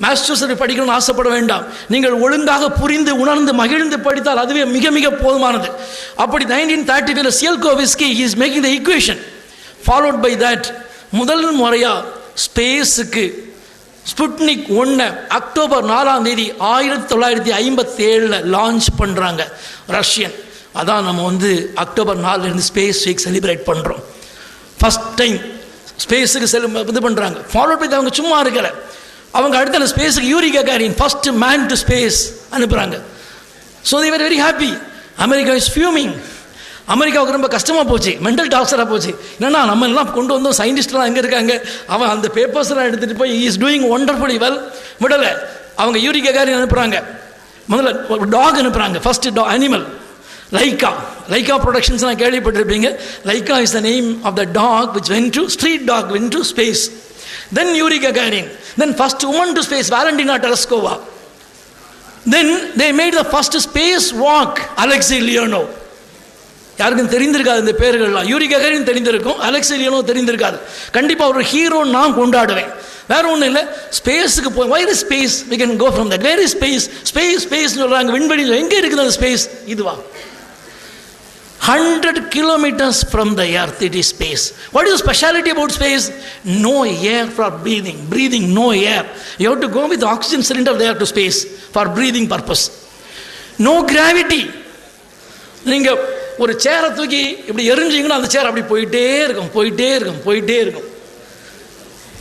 S7: மாஸ்டர்ஸில் படிக்கணும்னு ஆசைப்பட வேண்டாம். நீங்கள் ஒழுங்காக புரிந்து உணர்ந்து மகிழ்ந்து படித்தால் அதுவே மிக மிக போதுமானது. அப்படி 1935 Tsiolkovsky is making the equation. Followed by that முதல் முறையாக ஸ்பேஸுக்கு ஸ்புட்னிக் 1 அக்டோபர் 4 1957 லான்ச் பண்ணுறாங்க ரஷ்யன். அதான் நம்ம வந்து அக்டோபர் 4 ஸ்பேஸ் வீக் செலிப்ரேட் பண்ணுறோம். ஃபஸ்ட் டைம் ஸ்பேஸுக்கு இது பண்ணுறாங்க. ஃபாலோட் பை அவங்க சும்மா இருக்கல, அவங்க அடுத்த ஸ்பேஸுக்கு Yuri Gagarin first man to space அனுப்புகிறாங்க. So they were very happy. America is fuming. அமெரிக்காவுக்கு ரொம்ப கஷ்டமாக போச்சு, மென்டல் டார்ச்சராக போச்சு. என்னன்னா நம்ம எல்லாம் கொண்டு வந்தோம், சயின்டிஸ்ட்லாம் எங்கே இருக்காங்க, அவன் அந்த பேப்பர்ஸ்லாம் எடுத்துகிட்டு போய் இஸ் டூயிங் ஒண்டர்ஃபுல்லி வெல். விடலை, அவங்க யூரி ககாரின் அனுப்புகிறாங்க. முதல்ல ஒரு டாக் அனுப்புகிறாங்க, ஃபர்ஸ்ட் அனிமல் லைக்கா ப்ரொடக்ஷன்ஸ் நான் கேள்விப்பட்டிருப்பீங்க. Laika is the name of the dog which went to street dog went to space. Then Yuri Gagarin, then first woman to space Valentina Tereshkova. Then they made the first space walk, Alexei Leonov. யாருக்கும் தெரிந்திருக்காது இந்த பேர்கள்லாம். யூரி ககாரின் தெரிந்திருக்கும், Alexei Leonov தெரிந்திருக்காது. கண்டிப்பாக ஒரு hero நான் கொண்டாடுவேன். வேற ஒன்றும் இல்லை, ஸ்பேஸுக்கு போய் where is space, we can go from that. where is space, space சொல்கிறாங்க, விண்வெளியில் எங்கே இருக்குது அந்த ஸ்பேஸ்? இதுவா, 100 kilometers from the earth it is space. What is the speciality about space? No air for breathing no air. You have to go with the oxygen cylinder there to space for breathing purpose. No gravity. நீங்கள் ஒரு சேரை தூக்கி இப்படி எரிஞ்சிங்கன்னா அந்த சேர் அப்படி போயிட்டே இருக்கும்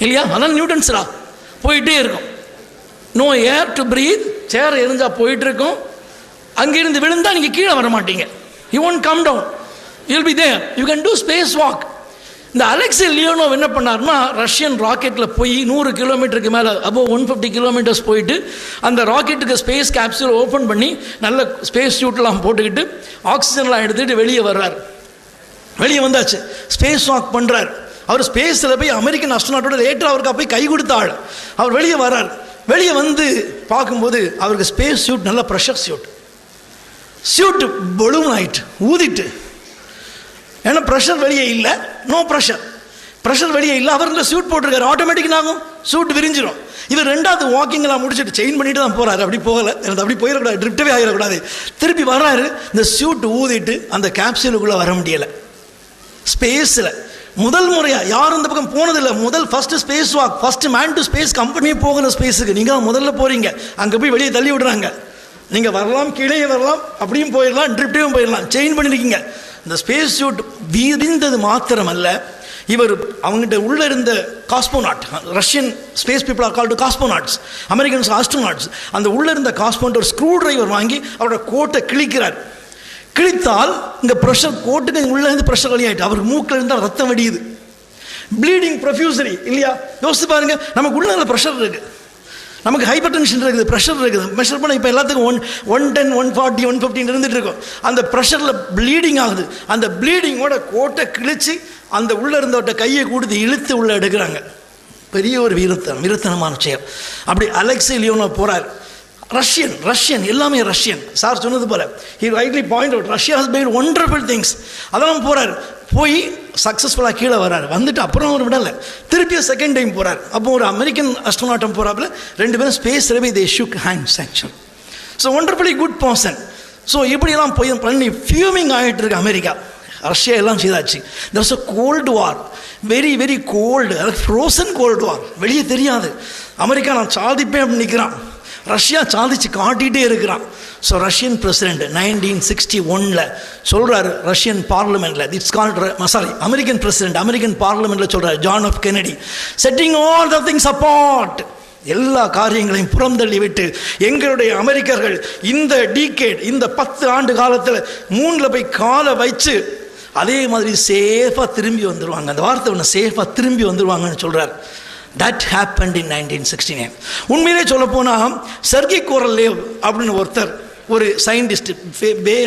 S7: இல்லையா? அதான் நியூட்டன்ஸ் லா. போயிட்டே இருக்கும். No air to breathe. Chair எரிஞ்சா போயிட்டு இருக்கும். அங்கிருந்து விழுந்தா நீங்க கீழே வர மாட்டீங்க. You won't come down, you will be there. You can do space walk. இந்த அலெக்சி லியோனோவ் என்ன பண்ணார்னா, ரஷ்யன் ராக்கெட்டில் போய் 100 கிலோமீட்டருக்கு மேலே, அபோவ் 150 கிலோமீட்டர்ஸ் போயிட்டு அந்த ராக்கெட்டுக்கு ஸ்பேஸ் கேப்சூல் ஓப்பன் பண்ணி நல்ல ஸ்பேஸ் சூட்லாம் போட்டுக்கிட்டு ஆக்சிஜன்லாம் எடுத்துகிட்டு வெளியே வர்றார். வெளியே வந்தாச்சு, ஸ்பேஸ் வாக் பண்ணுறார். அவர் ஸ்பேஸில் போய் அமெரிக்கன் அஸ்ட்ரோநாட்டோட லேட்டர் அவருக்கு போய் கை கொடுத்த ஆள். அவர் வெளியே வர்றார். வெளியே வந்து பார்க்கும்போது அவருக்கு ஸ்பேஸ் சூட் நல்ல ப்ரெஷர் சூட் பலூன் ஆயிட்டு ஊதிட்டு. ஏன்னா ப்ரெஷர் வெளியே இல்லை, நோ ப்ரெஷர் வெளியே இல்லை. அவர் இந்த சூட் போட்டிருக்காரு, ஆட்டோமேட்டிக் ஆகும், சூட் விரிஞ்சிடும். இவர் ரெண்டாவது வாக்கிங்லாம் முடிச்சுட்டு செயின் பண்ணிட்டு தான் போறாரு. அப்படி போகலை, எனக்கு அப்படி போயிடக்கூடாது, ட்ரிப்டவே ஆகிடக்கூடாது. திருப்பி வர்றாரு, இந்த சூட் ஊதிட்டு அந்த கேப்சூலுக்குள்ளே வர முடியலை. ஸ்பேஸில் முதல் முறையாக யாரும் இந்த பக்கம் போனதில்லை. First space walk, first man to space கம்பெனியே போகல ஸ்பேஸுக்கு. நீங்கள் முதல்ல போகிறீங்க, அங்கே போய் வெளியே தள்ளி விடுறாங்க. நீங்கள் வரலாம், கீழே வரலாம், அப்படியும் போயிடலாம், ட்ரிப்டையும் போயிடலாம், செயின் பண்ணிருக்கீங்க. இந்த ஸ்பேஸ் சூட் விரிந்தது மாத்திரமல்ல, இவர் அவங்ககிட்ட உள்ள இருந்த cosmonaut, Russian space people are called cosmonauts, Americans astronauts, அந்த உள்ள இருந்த காஸ்மோனாட் ஒரு ஸ்க்ரூ டிரைவர் வாங்கி அவரோட கோட்டை கிழிக்கிறார். கிழித்தால் இங்கே ப்ரெஷர், கோட்டுக்கு உள்ள இருந்து ப்ரெஷர் வழியாயிட்டு அவருக்கு மூக்கில் இருந்தால் ரத்தம் வடியுது. ப்ளீடிங் ப்ரொஃப்யூசரி இல்லையா? யோசிச்சு பாருங்க, நமக்கு உள்ள ப்ரெஷர் இருக்கு, நமக்கு ஹைப்பர் டென்ஷன் இருக்குது, ப்ரெஷர் இருக்குது. மெஷர் பண்ண இப்போ எல்லாத்துக்கும் 110, 140, 150 இருந்துட்டு இருக்கும். அந்த ப்ரெஷரில் ப்ளீடிங் ஆகுது. அந்த ப்ளீடிங்கோட கோட்டை கிழிச்சு அந்த உள்ளே இருந்தவட்ட கையை கொடுத்து இழுத்து உள்ளே எடுக்கிறாங்க. பெரிய ஒரு வீரத்தனமான செயல். அப்படி அலெக்சி லியோனோவ் போகிறார். ரஷ்யன் எல்லாமே ரஷ்யன். சார் சொன்னது போல, he rightly pointed out, Russia has made wonderful things. அதெல்லாம் போகிறார். போய் சக்ஸஸ்ஃபுல்லாக கீழே வர்றாரு. வந்துட்டு அப்புறம் ஒரு விடலை, திருப்பியும் செகண்ட் டைம் போகிறார். அப்போ ஒரு அமெரிக்கன் அஸ்ட்ரோநாட்டம் போகிறாப்புல, ரெண்டு பேரும் ஸ்பேஸில் போய் they shook hands actually. So wonderfully good person. So இப்படியெல்லாம் போய் பண்ணி ஃபியூமிங் ஆகிட்டு இருக்கு அமெரிக்கா. ரஷ்யா எல்லாம் செய்தாச்சு. there's a cold war, very cold, frozen cold war. வெளியே தெரியாது. அமெரிக்கா நான் சாதிப்பேன் அப்படின்னு நிற்கிறான், ரஷ்யா சாதிச்சு காட்டிகிட்டே இருக்கிறான். ஸோ ரஷ்யன் பிரசிடென்ட் 1961 சொல்கிறார் ரஷ்யன் பார்லிமெண்ட்டில், it's called American president American பார்லிமெண்ட்டில் சொல்கிறார், John F Kennedy, setting all the things apart, எல்லா காரியங்களையும் புறந்தள்ளி விட்டு எங்களுடைய அமெரிக்கர்கள் இந்த டீகேட், இந்த 10 ஆண்டு காலத்தில் மூணில் போய் காலை வச்சு அதே மாதிரி சேஃபாக திரும்பி வந்துடுவாங்க. அந்த வார்த்தை ஒன்று, சேஃபாக திரும்பி வந்துடுவாங்கன்னு சொல்கிறார். That happened in 1969. உண்மையிலே சொல்ல போனால் செர்கி கோரல்லேவ் அப்படின்னு ஒருத்தர், ஒரு scientist,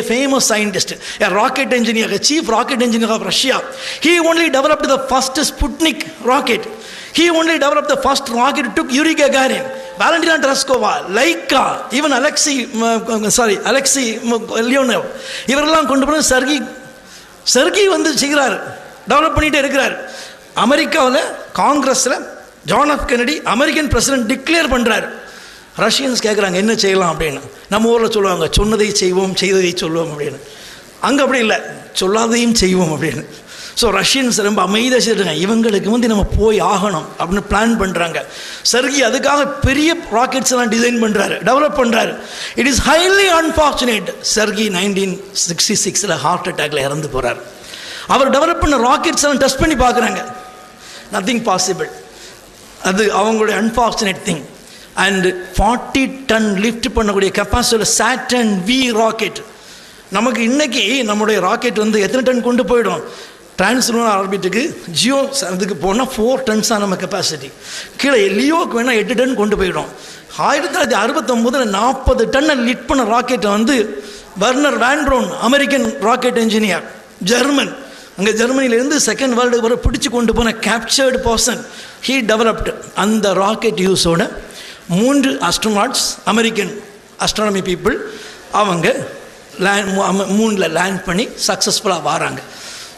S7: famous scientist, rocket engineer, chief rocket engineer of Russia. He only developed the first Sputnik rocket. He only developed the first rocket that took Yuri Gagarin, Valentina Tereshkova, Laika, even Alexei Leonov. இவரெல்லாம் கொண்டு போன Sergey வந்து செய்கிறார், develop பண்ணிகிட்டே இருக்கிறார். அமெரிக்காவில் காங்கிரஸில் John F Kennedy American president declare பண்ணுறார். ரஷ்யன்ஸ் கேட்குறாங்க என்ன செய்யலாம் அப்படின்னு. நம்ம ஊரில் சொல்லுவாங்க சொன்னதை செய்வோம் செய்ததை சொல்லுவோம் அப்படின்னு. அங்கே அப்படி இல்லை, சொல்லாதையும் செய்வோம் அப்படின்னு. ஸோ ரஷ்யன்ஸ் ரொம்ப அமைதியாக செய்கிறாங்க. இவங்களுக்கு வந்து நம்ம போய் ஆகணும் அப்படின்னு பிளான் பண்ணுறாங்க. செர்கி அதுக்காக பெரிய ராக்கெட்ஸ் எல்லாம் டிசைன் பண்ணுறாரு, டெவலப் பண்ணுறாரு. It is highly unfortunate, Sergei 1966 heart அட்டாக்ல இறந்து போகிறார். அவர் டெவலப் பண்ண ராக்கெட்ஸ் எல்லாம் டெஸ்ட் பண்ணி பார்க்குறாங்க, நத்திங் பாசிபிள். அது அவங்களுடைய unfortunate thing. And 40 ton lift பண்ணக்கூடிய கெப்பாசிட்டி சாட்டர்ன் வி ராக்கெட். நமக்கு இன்னைக்கு நம்முடைய ராக்கெட் வந்து எத்தனை டன் கொண்டு போயிடும்? டிரான்ஸ்லூனர் ஆர்பிட்டுக்கு ஜியோ அதுக்கு போனால் 4 டன்ஸ் தான் நம்ம கெப்பாசிட்டி. கீழே லியோக்கு வேணால் 8 டன் கொண்டு போயிடும். 1969 40 டன்னை லிஃப்ட் பண்ண ராக்கெட்டை வந்து Wernher von Braun, American rocket engineer, German, அங்கே ஜெர்மனியிலேருந்து செகண்ட் வேர்ல்டு வரை பிடிச்சி கொண்டு போன கேப்சர்டு பர்சன், ஹீ டெவலப்டு. அந்த ராக்கெட் யூஸோட 3 அஸ்ட்ரோநாட்ஸ், அமெரிக்கன் அஸ்ட்ரானமி பீப்புள் அவங்க மூனில் லேண்ட் பண்ணி சக்ஸஸ்ஃபுல்லாக வராங்க.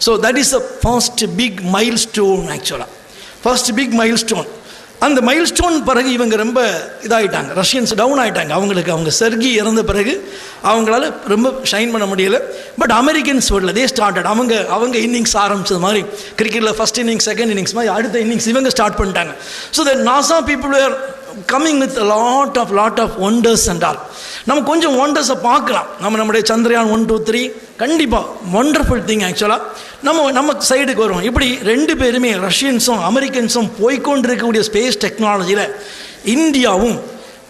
S7: So that is the first big milestone. ஆக்சுவலாக ஃபர்ஸ்ட் பிக் மைல் ஸ்டோன். அந்த மைல் ஸ்டோன் பிறகு இவங்க ரொம்ப இதாகிட்டாங்க, ரஷ்யன்ஸ் டவுன் ஆகிட்டாங்க. அவங்களுக்கு அவங்க செர்கி இறந்த பிறகு அவங்களால ரொம்ப ஷைன் பண்ண முடியல. பட் அமெரிக்கன்ஸ் வரல, தே ஸ்டார்டட். அவங்க இன்னிங்ஸ் ஆரம்பிச்சது மாதிரி கிரிக்கெட்டில் ஃபர்ஸ்ட் இன்னிங்ஸ் செகண்ட் இன்னிங்ஸ் மாதிரி அடுத்த இன்னிங்ஸ் இவங்க ஸ்டார்ட் பண்ணிட்டாங்க. So the NASA people were coming with lot of wonders and all. நம்ம கொஞ்சம் ஒண்டர்ஸை பார்க்கலாம். நம்முடைய சந்திரயான் 1, 2, 3 கண்டிப்பாக ஒண்டர்ஃபுல் திங். ஆக்சுவலாக நம்ம சைடுக்கு வருவோம். இப்படி ரெண்டு பேருமே ரஷ்யன்ஸும் அமெரிக்கன்ஸும் போய்கொண்டிருக்கக்கூடிய ஸ்பேஸ் டெக்னாலஜியில் இந்தியாவும்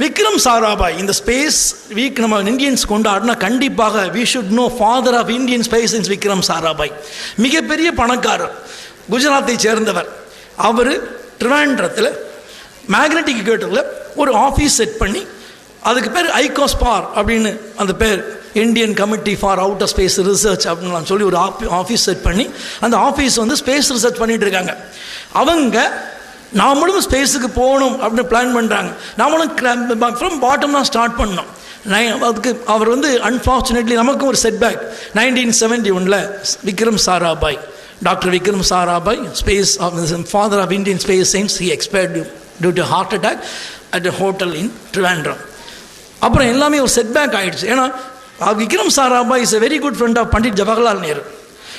S7: விக்ரம் சாராபாய் இந்த ஸ்பேஸ் வீக் நம்ம இந்தியன்ஸ் கொண்டாடினா கண்டிப்பாக we should know father of Indian space இன்ஸ் விக்ரம் சாராபாய். மிகப்பெரிய பணக்காரர், குஜராத்தை சேர்ந்தவர். அவர் ட்ரிவாண்ட்ரத்தில் மேக்னட்டிக் கேட்டரில் ஒரு ஆஃபீஸ் செட் பண்ணி அதுக்கு பேர் ஐகோஸ்பார் அப்படின்னு அந்த பேர், Indian committee for outer space research அப்படின்னு சொல்லி ஒரு ஆஃபீஸ் செட் பண்ணி அந்த ஆஃபீஸ் வந்து ஸ்பேஸ் ரிசர்ச் பண்ணிட்டு இருக்காங்க. அவங்க நாமளும் ஸ்பேஸுக்கு போகணும் அப்படின்னு பிளான் பண்ணுறாங்க. நாமளும் ஃப்ரம் பாட்டம் தான் ஸ்டார்ட் பண்ணோம். அதுக்கு அவர் வந்து அன்ஃபார்ச்சுனேட்லி நமக்கும் ஒரு setback. 1971 Vikram Sarabhai, doctor Vikram Sarabhai, space father of Indian space science, he expired due to heart attack at a hotel in Trivandrum. அப்புறம் எல்லாமே ஒரு செட்பேக் ஆகிடுச்சு. ஏன்னா Vikram Sarabhai is a very good friend of Pandit Jawaharlal Nehru.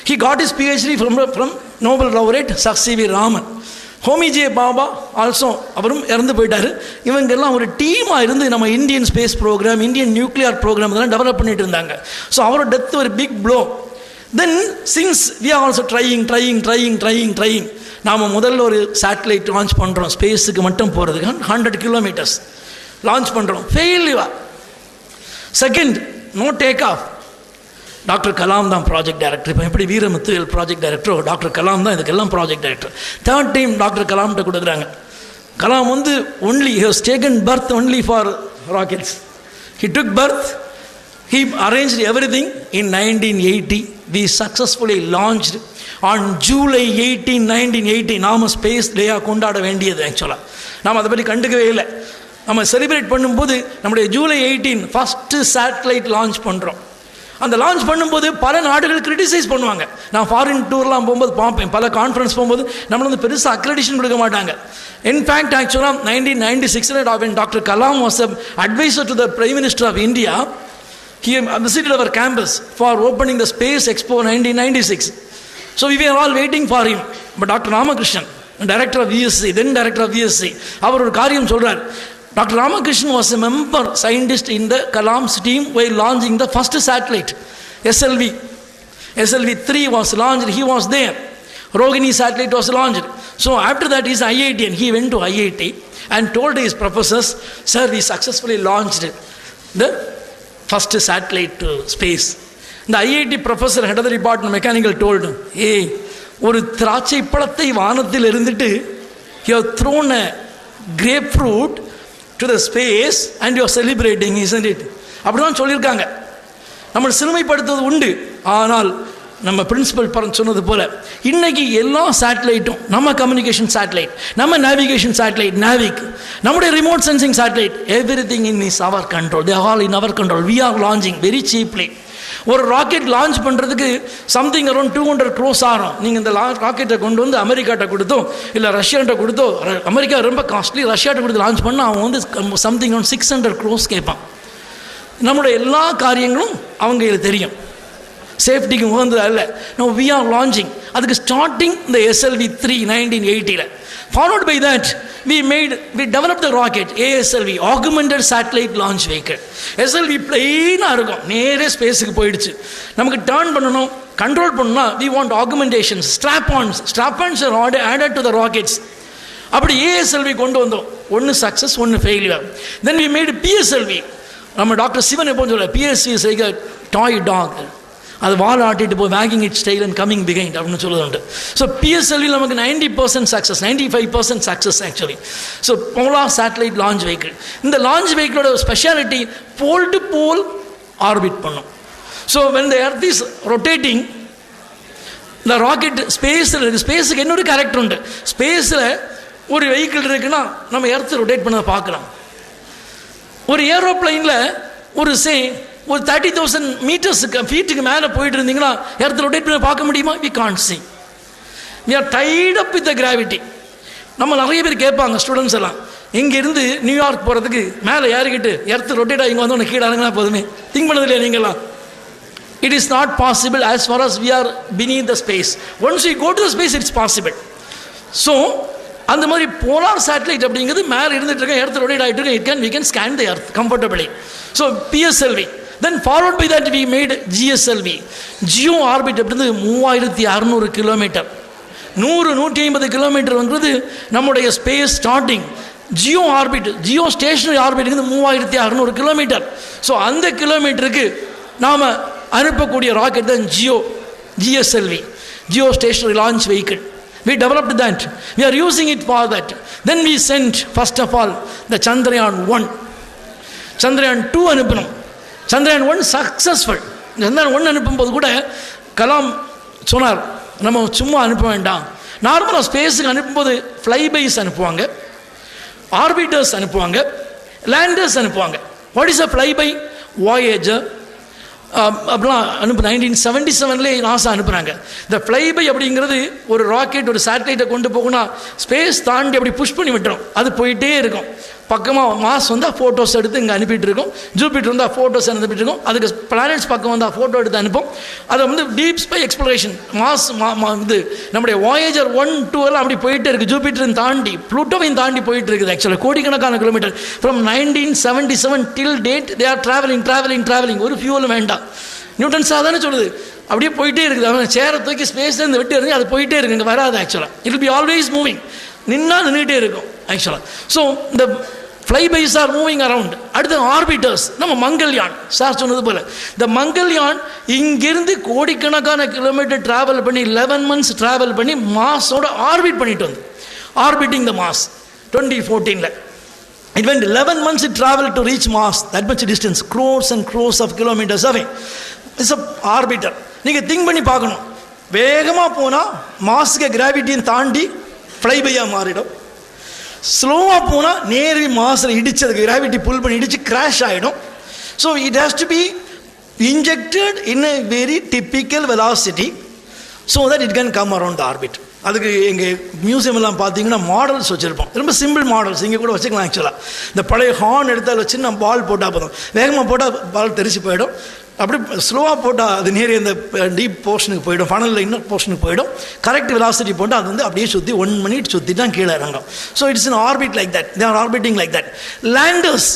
S7: He got his PhD from Nobel laureate sir Raman. Homi J Bhabha also அவரும் இறந்து போயிட்டார். இவங்கெல்லாம் ஒரு டீமாக இருந்து நம்ம Indian space programme, Indian nuclear programme இதெல்லாம் டெவலப் பண்ணிட்டு இருந்தாங்க. ஸோ அவரோட டெத் ஒரு big blow. Then since we are also trying. நாம் முதல்ல ஒரு சேட்டலைட் லான்ச் பண்ணுறோம், ஸ்பேஸுக்கு மட்டும் போகிறதுக்கு 100 கிலோமீட்டர்ஸ் லான்ச் பண்ணுறோம், failure. Second, no take off. Doctor Kalam தான் ப்ராஜெக்ட் டைரக்டர். இப்போ எப்படி வீரமுத்துவேல் ப்ராஜெக்ட் டைரக்டரோ டாக்டர் கலாம் தான் இதுக்கெல்லாம் project director. Third time doctor கலாம்கிட்ட கொடுக்குறாங்க. கலாம் வந்து only he has taken birth only for rockets. He took birth, he arranged everything. In 1980 we successfully launched on July 18, 1980. நாம் ஸ்பேஸ் டேயாக கொண்டாட வேண்டியது. ஆக்சுவலாக நாம் அதை பற்றி கண்டுக்கவே இல்லை. நம்ம செலிப்ரேட் பண்ணும்போது நம்முடைய July 18 ஃபஸ்ட்டு சேட்டலைட் லான்ச் பண்ணுறோம். அந்த லான்ச் பண்ணும்போது பல நாடுகள் கிரிட்டிசைஸ் பண்ணுவாங்க. நான் ஃபாரின் டூர்லாம் போகும்போது பார்ப்பேன், பல கான்ஃபரன்ஸ் போகும்போது நம்மள வந்து பெருசாக அக்ரெடிஷன் கொடுக்க மாட்டாங்க. இன்ஃபேக்ட் ஆக்சுவலாக 1996 doctor Kalam was advisor to the prime minister of India. He visited our campus for opening the Space Expo 1996. So we were all waiting for him. But Dr. Ramakrishnan, director of VSC, then director of VSC, அவர் ஒரு காரியம் சொல்றார். Dr. Ramakrishnan was a member scientist in the Kalam's team while launching the first satellite, SLV. SLV-3 was launched, he was there. Rohini satellite was launched. So after that he is IITian. He went to IIT and told his professors, sir, we successfully launched the first satellite to space. The IIT professor, head of the department mechanical, told him, hey, ஒரு திராட்சை பழத்தை வானத்தில் இருந்துட்டு you have thrown a grapefruit to the space and you are celebrating, isn't it? அப்படிதான் சொல்லியிருக்காங்க. நம்ம சிறுமைப்படுத்துவது உண்டு. ஆனால் நம்ம பிரின்சிபல் சொன்னது போல இன்னைக்கு எல்லா சேட்டலைட்டும், நம்ம கம்யூனிகேஷன் சேட்டலைட், நம்ம நேவிகேஷன் சேட்டலைட் நாவிக், நம்முடைய remote sensing satellite, everything in is our control. They all in our control. We are launching very cheaply. ஒரு ராக்கெட் லான்ச் பண்ணுறதுக்கு சம்திங் அரௌண்ட் 200 crores ஆகும். நீங்கள் இந்த ராக்கெட்டை கொண்டு வந்து அமெரிக்காட்ட கொடுத்தோ இல்லை ரஷ்யாட்ட கொடுத்தோ, அமெரிக்கா ரொம்ப காஸ்ட்லி, ரஷ்யாட்ட கொடுத்து லான்ச் பண்ணால் அவன் வந்து சம்திங் அரௌண்ட் 600 crores கேட்பான். நம்மளுடைய எல்லா காரியங்களும் அவங்க இது தெரியும், சேஃப்டிக்கு உகந்தது அல்ல. No we are launching. அதுக்கு ஸ்டார்டிங் இந்த SLV-3 1980. Followed by that, we developed the rocket, ASLV, Augmented Satellite Launch Vehicle. SLV பிளெயினாக இருக்கும், நேரே ஸ்பேஸுக்கு போயிடுச்சு. நமக்கு டர்ன் பண்ணணும், கண்ட்ரோல் பண்ணணும்னா we want augmentations, strap-ons are added to the rockets. அப்படி ASLV கொண்டு வந்தோம். ஒன்று சக்ஸஸ், ஒன்று failure. Then we made PSLV. நம்ம டாக்டர் சிவன் எப்போ சொல்ல, PSV is like a toy dog. அது வால் ஆட்டிட்டு போய் wagging its tail and coming behind அப்படின்னு சொல்லுதுண்டு. ஸோ PSLV நமக்கு 90% success, 95% success actually. So polar satellite launch vehicle. இந்த லான்ச் வெஹிக்கிளோட speciality pole to pole orbit பண்ணும். So when the earth is rotating, இந்த ராக்கெட் ஸ்பேஸுக்கு இன்னொரு கேரக்டர் உண்டு. ஸ்பேஸில் ஒரு வெஹிக்கிள் இருக்குன்னா நம்ம எர்த்து ரொட்டேட் பண்ணதை பார்க்கலாம். ஒரு ஏரோப்ளைனில் ஒரு ஒரு 30,000 மீட்டர்ஸுக்கு ஃபீட்டுக்கு மேலே போயிட்டு இருந்தீங்கன்னா எர்த் ரொட்டேட் பண்ணி பார்க்க முடியுமா? We can't see. we are tied up with the gravity. நம்ம நிறைய பேர் கேட்பாங்க ஸ்டூடெண்ட்ஸ் எல்லாம், இங்கேருந்து நியூயார்க் போகிறதுக்கு மேலே ஏறிக்கிட்டு எர்த் ரொட்டேட் ஆகி இங்கே வந்து கீழே இறங்கினா போதுமே, திங்க் பண்ணது இல்லையா நீங்களாம்? It is not possible as far as we are beneath the space. Once we go to the space, it's possible. So அந்த மாதிரி போலார் சேட்டலைட் அப்படிங்கிறது மேலே இருந்துட்டு இருக்க எர்த் ரொட்டேட் ஆகிட்டு இருக்க, we can scan the earth comfortably. So PSLV, then followed by that we made GSLV, geo orbit. அப்படின்றது 3600 kilometre, 100-150 kilometre வந்து நம்முடைய space starting. Geo orbit, geo stationary ஆர்பிட்டுங்கிறது 3600 கிலோமீட்டர். ஸோ அந்த கிலோமீட்டருக்கு நாம் அனுப்பக்கூடிய ராக்கெட் தான் GSLV, geo stationary launch vehicle. We developed that. We are using it for that. Then we sent, first of all, the Chandrayaan 1. Chandrayaan 2 அனுப்பினோம். Chandrayaan 1 successful. Chandrayaan 1 அனுப்பும்போது கூட கலாம் சொன்னார், நம்ம சும்மா அனுப்ப வேண்டாம். நார்மலாக ஸ்பேஸுக்கு அனுப்பும்போது ஃப்ளைபைஸ் அனுப்புவாங்க, ஆர்பிட்டர்ஸ் அனுப்புவாங்க, லேண்டர்ஸ் அனுப்புவாங்க. What is a flyby? Voyager அப்படிலாம் 1977 நாசா அனுப்புகிறாங்க. இந்த ஃப்ளைபை அப்படிங்கிறது ஒரு ராக்கெட், ஒரு சேட்டலைட்டை கொண்டு போகணும்னா ஸ்பேஸ் தாண்டி அப்படி புஷ் பண்ணி விட்டுரும், அது போயிட்டே இருக்கும். பக்கமாக மாஸ் வந்தால் ஃபோட்டோஸ் எடுத்து இங்கே அனுப்பிட்டு இருக்கோம், ஜூபிட்டர் வந்தால் ஃபோட்டோஸ் அனுப்பிட்டு இருக்கோம், அதுக்கு பிளானட்ஸ் பக்கம் வந்தால் ஃபோட்டோ எடுத்து அனுப்போம். அதை வந்து டீப் ஸ்பை எக்ஸ்ப்ளோரேஷன் மாஸ் இது நம்முடைய வாயேஜர் 1, 2 எல்லாம் அப்படி போயிட்டே இருக்குது. ஜூபிட்டரையும் தாண்டி ப்ளூட்டோவையும் தாண்டி போயிட்டு இருக்குது. ஆக்சுவலாக கோடிக்கணக்கான kilometre from 1977 till date they are travelling. ஒரு ஃபியூவலும் வேண்டாம். நியூட்டன் சாதாரண சொல்லுது, அப்படியே போயிட்டே இருக்குது. அவன் சேரை தூக்கி ஸ்பேஸ்லேருந்து விட்டு இருந்து அது போயிட்டே இருக்குது, இங்கே வராது. ஆக்சுவலாக it will be always moving, நின்றுட்டே இருக்கும் ஆக்சுவலாக. ஸோ இந்த ஃப்ளைபைஸ் ஆர் மூவிங் அரவுண்ட். அடுத்து ஆர்பிட்டர்ஸ், நம்ம மங்கள்யான் சார் சொன்னது போல், இந்த மங்கள்யான் இங்கிருந்து கோடிக்கணக்கான கிலோமீட்டர் ட்ராவல் பண்ணி 11 months ட்ராவல் பண்ணி மாஸோட ஆர்பிட் பண்ணிட்டு வந்து, orbiting the mass 2014. It went 11 months it traveled to reach Mars, that much distance, crores and crores of kilometers away. It's a orbiter. நீங்கள் திங்க் பண்ணி பார்க்கணும், வேகமாக போனால் மாஸுக்கு கிராவிட்டியும் தாண்டி ஃப்ளைபையாக மாறிடும். ஸ்லோவாக போனால் நேரடி மாஸில் இடிச்சு, அதுக்கு கிராவிட்டி புல் பண்ணி இடித்து கிராஷ் ஆகிடும். So it has to be injected in a very typical velocity so that it can come around the orbit. அதுக்கு எங்கள் மியூசியம் எல்லாம் பார்த்தீங்கன்னா மாடல்ஸ் வச்சுருப்போம், ரொம்ப சிம்பிள் மாடல்ஸ். இங்கே கூட வச்சுக்கலாம். ஆக்சுவலாக இந்த பழைய ஹார்ன் எடுத்து அதில் சின்ன பால் போட்டால் போதும், வேகமாக போட்டால் பால் தெரிச்சு போயிடும். அப்படி ஸ்லோவாக போட்டால் அது நேரே இந்த டீப் போர்ஷனுக்கு போயிடும், ஃபனலில் இன்னர் போர்ஷனுக்கு போயிடும். கரெக்ட் வெலாசிட்டி போட்டால் அது வந்து அப்படியே சுற்றி 1 minute சுற்றி தான் கீழே இறங்கும். So it's in orbit like that, they are orbiting like that. Ladders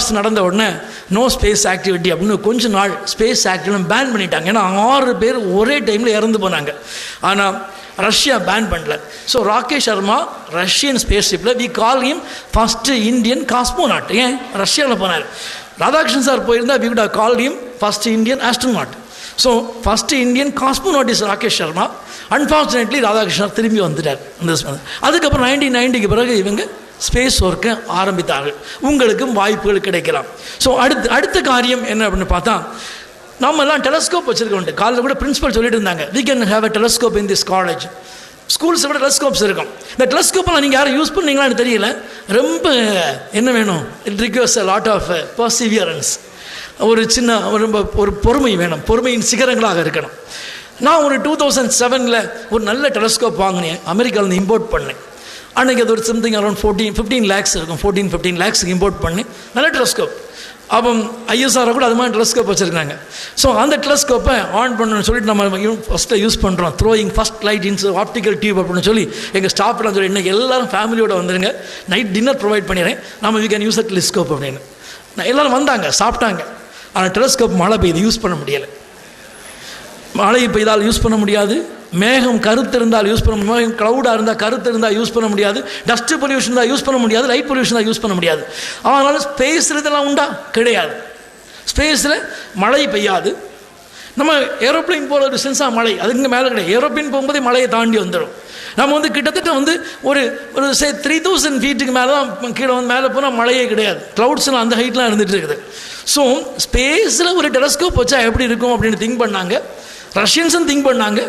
S7: blast நடந்த உடனே நோ ஸ்பேஸ் ஆக்டிவிட்டி அப்படின்னு கொஞ்ச நாள் ஸ்பேஸ் ஆக்டிவிட்டி பேன் பண்ணிட்டாங்க. ஏன்னா 6 பேர் ஒரே டைமில் இறந்து போனாங்க. ஆனால் ரஷ்யா பேன் பண்ணல. So Rakesh Sharma Russian space ஷிப்பில் we call him first Indian cosmonaut. ஏன் ரஷ்யாவில் போனார். ராதாகிருஷ்ணன் சார் போயிருந்தால் we would have called him first Indian astronaut. So first Indian cosmonaut is Rakesh Sharma. Unfortunately Radhakrishnan திரும்பி வந்துட்டார். அதுக்கப்புறம் 1990க்கு பிறகு இவங்க ஸ்பேஸ் ஒர்க்கை ஆரம்பித்தார்கள். உங்களுக்கும் வாய்ப்புகள் கிடைக்கலாம். ஸோ அடுத்த காரியம் என்ன அப்படின்னு பார்த்தா, நம்ம எல்லாம் டெலஸ்கோப் வச்சுருக்கோம். காலையில் கூட பிரின்சிபல் சொல்லிட்டு இருந்தாங்க, we can have a telescope in this college. ஸ்கூல்ஸை விட டெலஸ்கோப்ஸ் இருக்கும். இந்த டெலஸ்கோப்பெல்லாம் நீங்கள் யாரும் யூஸ் பண்ணீங்களான்னு தெரியல. ரொம்ப என்ன வேணும், it requires a lot of perseverance. ஒரு சின்ன ஒரு பொறுமை வேணும். பொறுமையின் சிகரங்களாக இருக்கணும். நான் ஒரு 2007 ஒரு நல்ல டெலஸ்கோப் வாங்கினேன். அமெரிக்காவிலேருந்து இம்போர்ட் பண்ணேன். அன்றைக்கி அது ஒரு சம்திங் அரௌண்ட் 15 லேக்ஸ் இருக்கும். 15 லேக்ஸுக்கு இம்போர்ட் பண்ணி நல்ல டெலஸ்கோப். அப்போ ஐஎஸ்ஆரை கூட அது மாதிரி டெலஸ்கோப் வச்சுருக்காங்க. ஸோ அந்த டெலஸ்கோப்பை ஆன் பண்ணணும்னு சொல்லிட்டு நம்ம ஃபஸ்ட்டில் யூஸ் பண்ணுறோம். Throwing first light in optical tube அப்படின்னு சொல்லி எங்கள் ஸ்டாஃப்லாம் சொல்லி இன்றைக்கி எல்லோரும் ஃபேமிலியோடு வந்துடுங்க, நைட் டின்னர் ப்ரொவைட் பண்ணிடுறேன், நம்ம we can use a telescope அப்படின்னு. எல்லோரும் வந்தாங்க, சாப்பிட்டாங்க. ஆனால் டெலஸ்கோப் மழை பெய்யுது, யூஸ் பண்ண முடியலை. மழை பெய்தால் யூஸ் பண்ண முடியாது. மேகம் கருத்து இருந்தால் யூஸ் பண்ண முடியாது. க்ளவுடாக இருந்தால் கருத்து இருந்தால் யூஸ் பண்ண முடியாது. டஸ்ட்டு பொல்யூஷன் தான் யூஸ் பண்ண முடியாது. லைட் பொல்யூஷன் தான் யூஸ் பண்ண முடியாது. அதனால் ஸ்பேஸில் இதெல்லாம் உண்டா? கிடையாது. ஸ்பேஸில் மழை பெய்யாது. நம்ம ஏரோப்ளைன் போகிற டிஸ்டன்ஸாக மழை அதுக்கு மேலே கிடையாது. ஏரோப்ளைன் போகும்போதே மழையை தாண்டி வந்துடும். நம்ம கிட்டத்தட்ட ஒரு 3000 ஃபீட்டுக்கு மேலே தான் கீழே மேலே போனால் மழையே கிடையாது. க்ளவுட்ஸ்லாம் அந்த ஹைட்லாம் இருந்துகிட்டு இருக்குது. ஸோ ஸ்பேஸில் ஒரு டெலஸ்கோப் வச்சா எப்படி இருக்கும் அப்படின்னு திங்க் பண்ணாங்க. ரஷ்யன்ஸும் திங்க் பண்ணாங்க.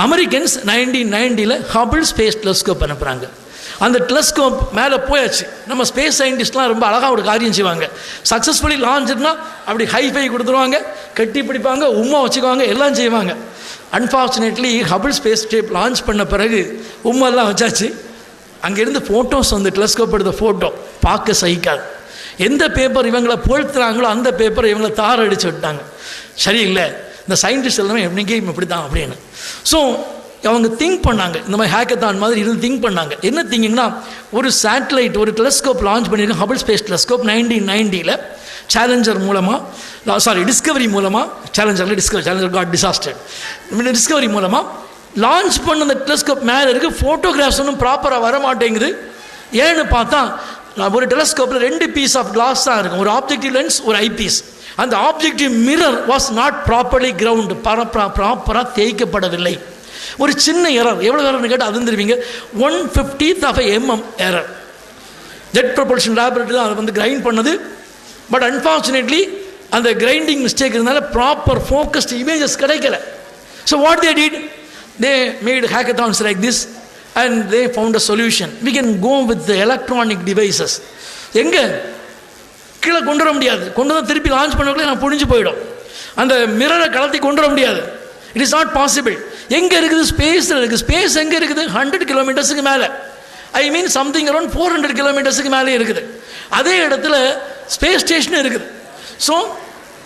S7: அமெரிக்கன்ஸ் 1990 ஹபிள் ஸ்பேஸ் டெலஸ்கோப் அனுப்புகிறாங்க. அந்த டெலஸ்கோப் மேலே போயாச்சு. நம்ம ஸ்பேஸ் சயின்டிஸ்ட்லாம் ரொம்ப அழகாக ஒரு காரியம் செய்வாங்க. சக்ஸஸ்ஃபுல்லி லான்ச்னா அப்படி ஹைஃபை கொடுத்துருவாங்க, கட்டி பிடிப்பாங்க, உம்மா வச்சுக்குவாங்க, எல்லாம் செய்வாங்க. அன்ஃபார்ச்சுனேட்லி ஹபிள் ஸ்பேஸ் டேப் லான்ச் பண்ண பிறகு உம்மெல்லாம் வச்சாச்சு. அங்கேருந்து ஃபோட்டோஸ் டெலஸ்கோப் எடுத்த ஃபோட்டோ பார்க்க சகிக்காது. எந்த பேப்பர் இவங்களை பொழுத்துறாங்களோ அந்த பேப்பரை இவங்களை தார அடித்து விட்டாங்க. சரியில்லை, இந்த சயின்டிஸ்ட் எல்லாமே எப்படிங்கேயும் இப்படி தான் அப்படின்னு. ஸோ அவங்க திங்க் பண்ணாங்க, இந்த மாதிரி ஹேக்கத்தான் மாதிரி இருந்து திங்க் பண்ணாங்க. என்ன திங்கிங்னா, ஒரு சேட்டலைட் ஒரு டெலஸ்கோப் லான்ச் பண்ணியிருக்கோம், ஹபிள் ஸ்பேஸ் டெலஸ்கோப் 1990 சேலஞ்சர் மூலமாக, டிஸ்கவரி மூலமாக, சேலஞ்சர் காட் டிசாஸ்டர், டிஸ்கவரி மூலமாக லான்ச் பண்ண அந்த டெலஸ்கோப் மேலே இருக்குது. ஃபோட்டோகிராஃப்ஸ் ஒன்றும் ப்ராப்பராக வர மாட்டேங்குது. ஏன்னு பார்த்தா, ஒரு டெலஸ்கோப்பில் 2 பீஸ் ஆஃப் கிளாஸ் தான் இருக்கும். ஒரு ஆப்ஜெக்டிவ் லென்ஸ், ஒரு ஐபீஸ். அந்த objective mirror was not properly ground, ப்ராப்பராக தேய்க்கப்படவில்லை. ஒரு சின்ன எரர். எவ்வளோ எரர்னு கேட்டால் அது வந்துருவீங்க, 1/50th mm error. Jet propulsion laboratory தான் அதை கிரைண்ட் பண்ணது. பட் அன்ஃபார்ச்சுனேட்லி அந்த கிரைண்டிங் மிஸ்டேக் இருந்தால ப்ராப்பர் ஃபோக்கஸ்ட் இமேஜஸ் கிடைக்கல. So what they did, they made hackathons like this and they found a solution. We can go with the electronic devices. எங்கே கீழே கொண்டு வர முடியாது. கொண்டு வந்து திருப்பி லான்ச் பண்ணக்குள்ளே நான் புரிஞ்சு போயிடும். அந்த மிரரை கலத்தி கொண்டு வர முடியாது. It is not possible. எங்கே இருக்குது? ஸ்பேஸில் இருக்குது. ஸ்பேஸ் எங்கே இருக்குது? 100 கிலோமீட்டர்ஸுக்கு மேலே. ஐ மீன் சம்திங் அரௌண்ட் 400 கிலோமீட்டர்ஸுக்கு மேலே இருக்குது. அதே இடத்துல ஸ்பேஸ் ஸ்டேஷனும் இருக்குது. So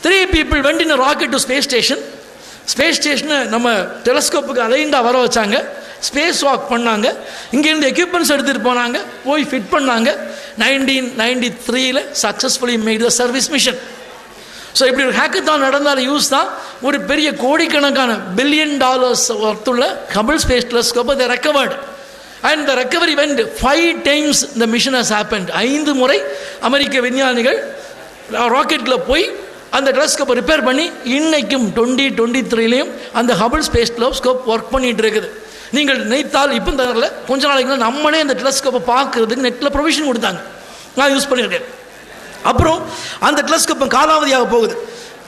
S7: 3 people went in a rocket to space station. Space ஸ்டேஷனை நம்ம டெலஸ்கோப்புக்கு அலைண்டாக வர வச்சாங்க. ஸ்பேஸ் வாக் பண்ணாங்க. இங்கேருந்து எக்யூப்மெண்ட்ஸ் எடுத்துகிட்டு போனாங்க, போய் ஃபிட் பண்ணாங்க. 1993 successfully made the service mission. So இப்படி ஒரு ஹேக்கத்தான் நடந்தால் யூஸ் தான் ஒரு பெரிய கோடிக்கணக்கான $1 billion ஒர்த்துள்ள ஹபிள் ஸ்பேஸ் டெலஸ்கோப்பை they recovered. And the recovery went 5 times the mission has happened. 5 முறை அமெரிக்க விஞ்ஞானிகள் ராக்கெட்டில் போய் அந்த டெலஸ்கோப்பை ரிப்பேர் பண்ணி இன்னைக்கும் 2023 அந்த ஹபிள் ஸ்பேஸ் டெலஸ்கோப் ஒர்க் பண்ணிகிட்டு இருக்குது. நீங்கள் நினைத்தால் இப்போ தரல, கொஞ்ச நாளைக்கு நம்மளே அந்த டெலஸ்கோப்பை பார்க்கறதுக்கு நெட்டில் ப்ரொவிஷன் கொடுத்தாங்க. நான் யூஸ் பண்ணியிருக்கேன். அப்புறம் அந்த டெலஸ்கோப்பை காலாவதியாக போகுது.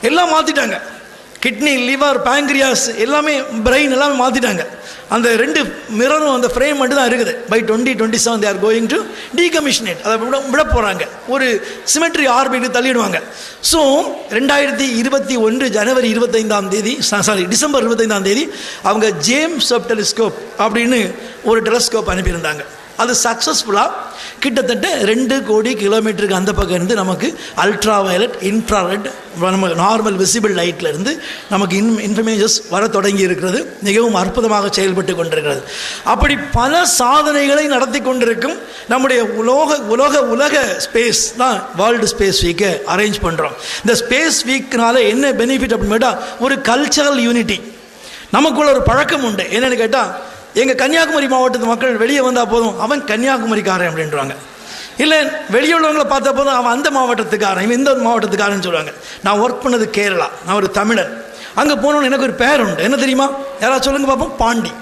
S7: எல்லாம் மாற்றிட்டாங்க. கிட்னி, லிவர், பேங்க்ரியாஸ் எல்லாமே, பிரெயின் எல்லாமே மாற்றிட்டாங்க. அந்த 2 மிரரும் அந்த ஃப்ரேம் மட்டும் தான் இருக்குது. By 2027 they are going to decommission it. அதை விட போகிறாங்க, ஒரு சிமெட்ரி ஆர்பிட்டு தள்ளிடுவாங்க. ஸோ 2021 ஜனவரி 25ஆம் தேதி, டிசம்பர் 25ஆம் தேதி அவங்க ஜேம்ஸ் வெப் டெலிஸ்கோப் அப்படின்னு ஒரு டெலஸ்கோப் அனுப்பியிருந்தாங்க. அது சக்ஸஸ்ஃபுல்லாக கிட்டத்தட்ட 2 கோடி கிலோமீட்டருக்கு அந்த பக்கம் இருந்து நமக்கு அல்ட்ரா வயலட், இன்ஃப்ராரெட், நம்ம நார்மல் விசிபிள் லைட்லேருந்து நமக்கு இன்ஃபர்மேஷன்ஸ் வர தொடங்கி இருக்கிறது. மிகவும் அற்புதமாக செயல்பட்டு கொண்டிருக்கிறது. அப்படி பல சாதனைகளை நடத்தி கொண்டிருக்கும் நம்முடைய உலக ஸ்பேஸ் தான் வேர்ல்டு ஸ்பேஸ் வீக்கை அரேஞ்ச் பண்ணுறோம். இந்த ஸ்பேஸ் வீக்னால என்ன பெனிஃபிட் அப்படின்னு கேட்டால் ஒரு கல்ச்சரல் யூனிட்டி. நமக்குள்ள ஒரு பழக்கம் உண்டு. என்னென்னு கேட்டால், எங்கள் கன்னியாகுமரி மாவட்டத்து மக்கள் வெளியே வந்தால் போதும் அவன் கன்னியாகுமரிக்காரன் அப்படின்றாங்க. இல்லை வெளியுள்ளவங்களை பார்த்தா போதும் அவன் அந்த மாவட்டத்துக்காரன், இவன் இந்த மாவட்டத்துக்காரன்னு சொல்லுவாங்க. நான் ஒர்க் பண்ணது கேரளா, நான் ஒரு தமிழன். அங்கே போனோன்னு எனக்கு ஒரு பேர் உண்டு. என்ன தெரியுமா? யாராவது சொல்லுங்க பார்ப்போம். Pandi.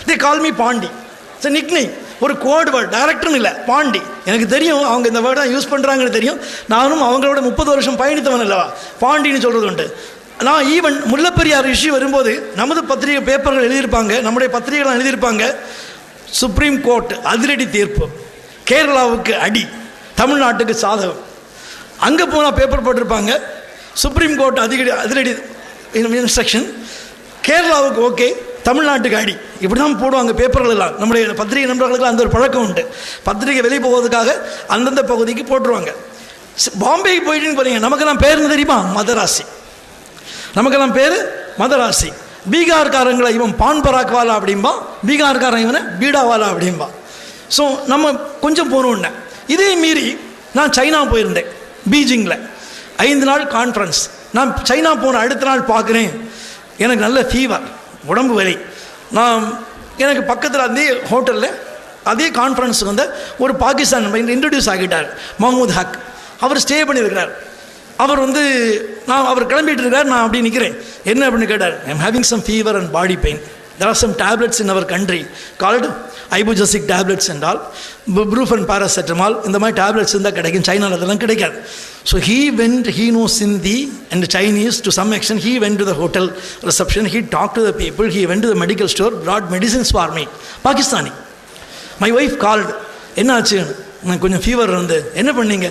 S7: They call me Pandi. It's nick name, ஒரு கோட் வேர்ட், டைரக்டர்னு இல்லை, பாண்டி. எனக்கு தெரியும் அவங்க இந்த வேர்டை யூஸ் பண்ணுறாங்கன்னு தெரியும். நானும் அவங்களோட 30 வருஷம் பயணித்தவன் அல்லவா, பாண்டின்னு சொல்கிறது உண்டு. நான் ஈவன் முல்லைப்பெரியார் இஷ்யூ வரும்போது நமது பத்திரிகை பேப்பர்கள் எழுதியிருப்பாங்க, நம்முடைய பத்திரிகைகள் எழுதியிருப்பாங்க, சுப்ரீம் கோர்ட் அதிரடி தீர்ப்பு, கேரளாவுக்கு அடி, தமிழ்நாட்டுக்கு சாதகம். அங்கே போனால் பேப்பர் போட்டிருப்பாங்க, சுப்ரீம் கோர்ட் அதிரடி இன்ஸ்ட்ரக்ஷன், கேரளாவுக்கு ஓகே, தமிழ்நாட்டுக்கு அடி. இப்படி தான் போடுவாங்க பேப்பர்கள் எல்லாம். நம்முடைய பத்திரிகை நண்பர்களுக்கு அந்த ஒரு பழக்கம் உண்டு. பத்திரிகை வெளியே போவதுக்காக அந்தந்த பகுதிக்கு போட்டுருவாங்க. பாம்பேக்கு போயிட்டுன்னு போறீங்க, நமக்கெல்லாம் பேருன்னு தெரியுமா? மதராசி. நமக்கெல்லாம் பேர் மதராசி. பீகார்காரங்களை இவன் பான் பராக்வாலா அப்படின்பா, பீகார்காரன் இவனை பீடாவாலா அப்படின்பா. ஸோ நம்ம கொஞ்சம் போகணுன்னே. இதே மீறி நான் சைனா போயிருந்தேன், பீஜிங்கில் 5 நாள் கான்ஃபரன்ஸ். நான் சைனா போன அடுத்த நாள் பார்க்குறேன், எனக்கு நல்ல ஃபீவர், உடம்பு வலி. நான் எனக்கு பக்கத்தில் அதே ஹோட்டலில் அதே கான்ஃபரன்ஸுக்கு வந்து ஒரு பாகிஸ்தான் இன்ட்ரடியூஸ் ஆகிட்டார், மஹமூத் ஹக். அவர் ஸ்டே பண்ணியிருக்கிறார். அவர் அவர் கிளம்பிட்டு இருக்கார். நான் அப்படி நிற்கிறேன். என்ன அப்படின்னு கேட்டார். I am having some fever and body pain. There are some tablets in our country called ஐபுஜசிக் டேப்லெட்ஸ் என்றால் ப்ரூஃபன் பாராசெட்டமால். இந்த மாதிரி டேப்லெட்ஸ் இருந்தால் கிடைக்கும், சைனாவில் அதெல்லாம் கிடைக்காது. So he knows Hindi and Chinese to some extent. He went to the hotel reception, he talked to the people, he went to the medical store, brought medicines for me. Pakistani. My wife called. என்னாச்சு? எனக்கு கொஞ்சம் fever இருந்து. என்ன பண்ணீங்க?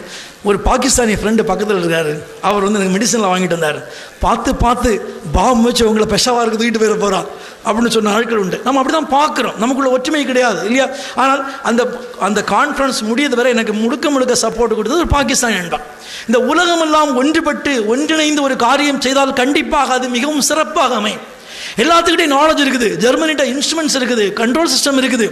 S7: ஒரு Pakistani friend பக்கத்தில் இருக்காரு, அவர் எனக்கு மெடிசனில் வாங்கிட்டு வந்தார். பார்த்து பாம் வச்சு உங்களை பெஷாவாருக்கு தூக்கிட்டு போயிட போகிறான் அப்படின்னு சொன்ன ஆட்கள் உண்டு. நம்ம அப்படி தான் பார்க்குறோம். நமக்குள்ள ஒற்றுமை கிடையாது இல்லையா? ஆனால் அந்த கான்ஃபரன்ஸ் முடியது வரை எனக்கு முழுக்க சப்போர்ட் கொடுத்தது ஒரு பாகிஸ்தானி நண்பன். இந்த உலகமெல்லாம் ஒன்றுபட்டு ஒன்றிணைந்து ஒரு காரியம் செய்தால் கண்டிப்பாக அது மிகவும் சிறப்பாக அமையும். எல்லாத்துக்கிட்டே நாலேஜ் இருக்குது. ஜெர்மனிட்ட இன்ஸ்ட்ருமெண்ட்ஸ் இருக்குது, கண்ட்ரோல் சிஸ்டம் இருக்குது,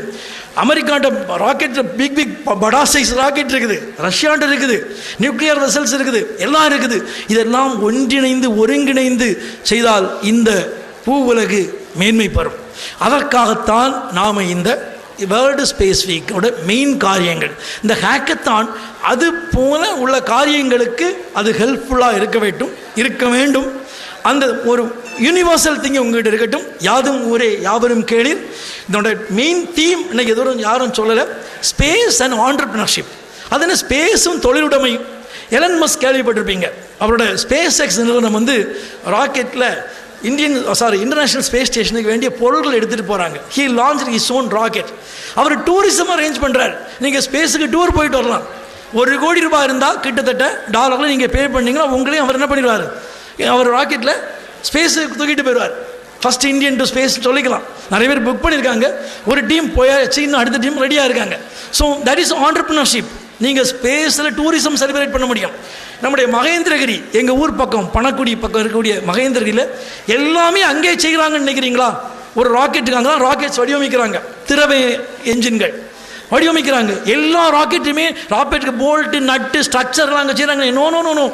S7: அமெரிக்காட்ட ராக்கெட் பிக் படா சைஸ் ராக்கெட் இருக்குது, ரஷ்யாட்ட இருக்குது, நியூக்ளியர் வெசல்ஸ் இருக்குது, எல்லாம் இருக்குது. இதெல்லாம் ஒருங்கிணைந்து செய்தால் இந்த பூ உலகு மேன்மை பெறும். அதற்காகத்தான் நாம் இந்த வேர்ல்டு ஸ்பேஸ் வீக்கோட மெயின் காரியங்கள், இந்த ஹேக்கத்தான் அது போல உள்ள காரியங்களுக்கு அது ஹெல்ப்ஃபுல்லாக இருக்க வேண்டும். அந்த ஒரு யூனிவர்சல் திங் உங்கள்கிட்ட இருக்கட்டும். யாதும் ஊரே யாவரும் கேளீர். இதோட மெயின் தீம் இன்னைக்கு எதுவும் யாரும் சொல்லலை, ஸ்பேஸ் அண்ட் ஆண்டர்பிரினர்ஷிப். அது என்ன? ஸ்பேஸும் தொழிலுடைமையும். எலன் மஸ்க் கேள்விப்பட்டிருப்பீங்க. அவரோட ஸ்பேஸ் எக்ஸ் நிறுவனம் ராக்கெட்டில் இன்டர்நேஷனல் ஸ்பேஸ் ஸ்டேஷனுக்கு வேண்டிய பொருட்கள் எடுத்துகிட்டு போகிறாங்க. He launch his own rocket. அவர் டூரிசம் அரேஞ்ச் பண்ணுறாரு. நீங்கள் ஸ்பேஸுக்கு டூர் போயிட்டு வரலாம். $1 கோடி இருந்தால் கிட்டத்தட்ட டாலரில் நீங்கள் பே பண்ணிங்கன்னா உங்களையும் அவர் என்ன பண்ணிடுவார், அவர் ராக்கெட்டில் ஸ்பேஸுக்கு தூக்கிட்டு போயிடுவார். ஃபர்ஸ்ட் இந்தியன் டு ஸ்பேஸ் சொல்லிக்கலாம். நிறைய பேர் புக் பண்ணியிருக்காங்க. ஒரு டீம் போயாச்சு, இன்னும் அடுத்த டீம் ரெடியாக இருக்காங்க. So that is entrepreneurship. நீங்கள் ஸ்பேஸில் டூரிசம் செலிப்ரேட் பண்ண முடியும். நம்முடைய மகேந்திரகிரி, எங்கள் ஊர் பக்கம் பணக்குடி பக்கம் இருக்கக்கூடிய மகேந்திரகிரியில் எல்லாமே அங்கே செய்கிறாங்கன்னு நினைக்கிறீங்களா? ஒரு ராக்கெட்டுக்கு அங்கே தான் ராக்கெட்ஸ் வடிவமைக்கிறாங்க, திரவை என்ஜின்கள் வடிவமைக்கிறாங்க. எல்லா ராக்கெட்டுமே ராக்கெட்டுக்கு போல்ட்டு நட்டு ஸ்ட்ரக்சர்லாம் அங்கே செய்கிறாங்க. No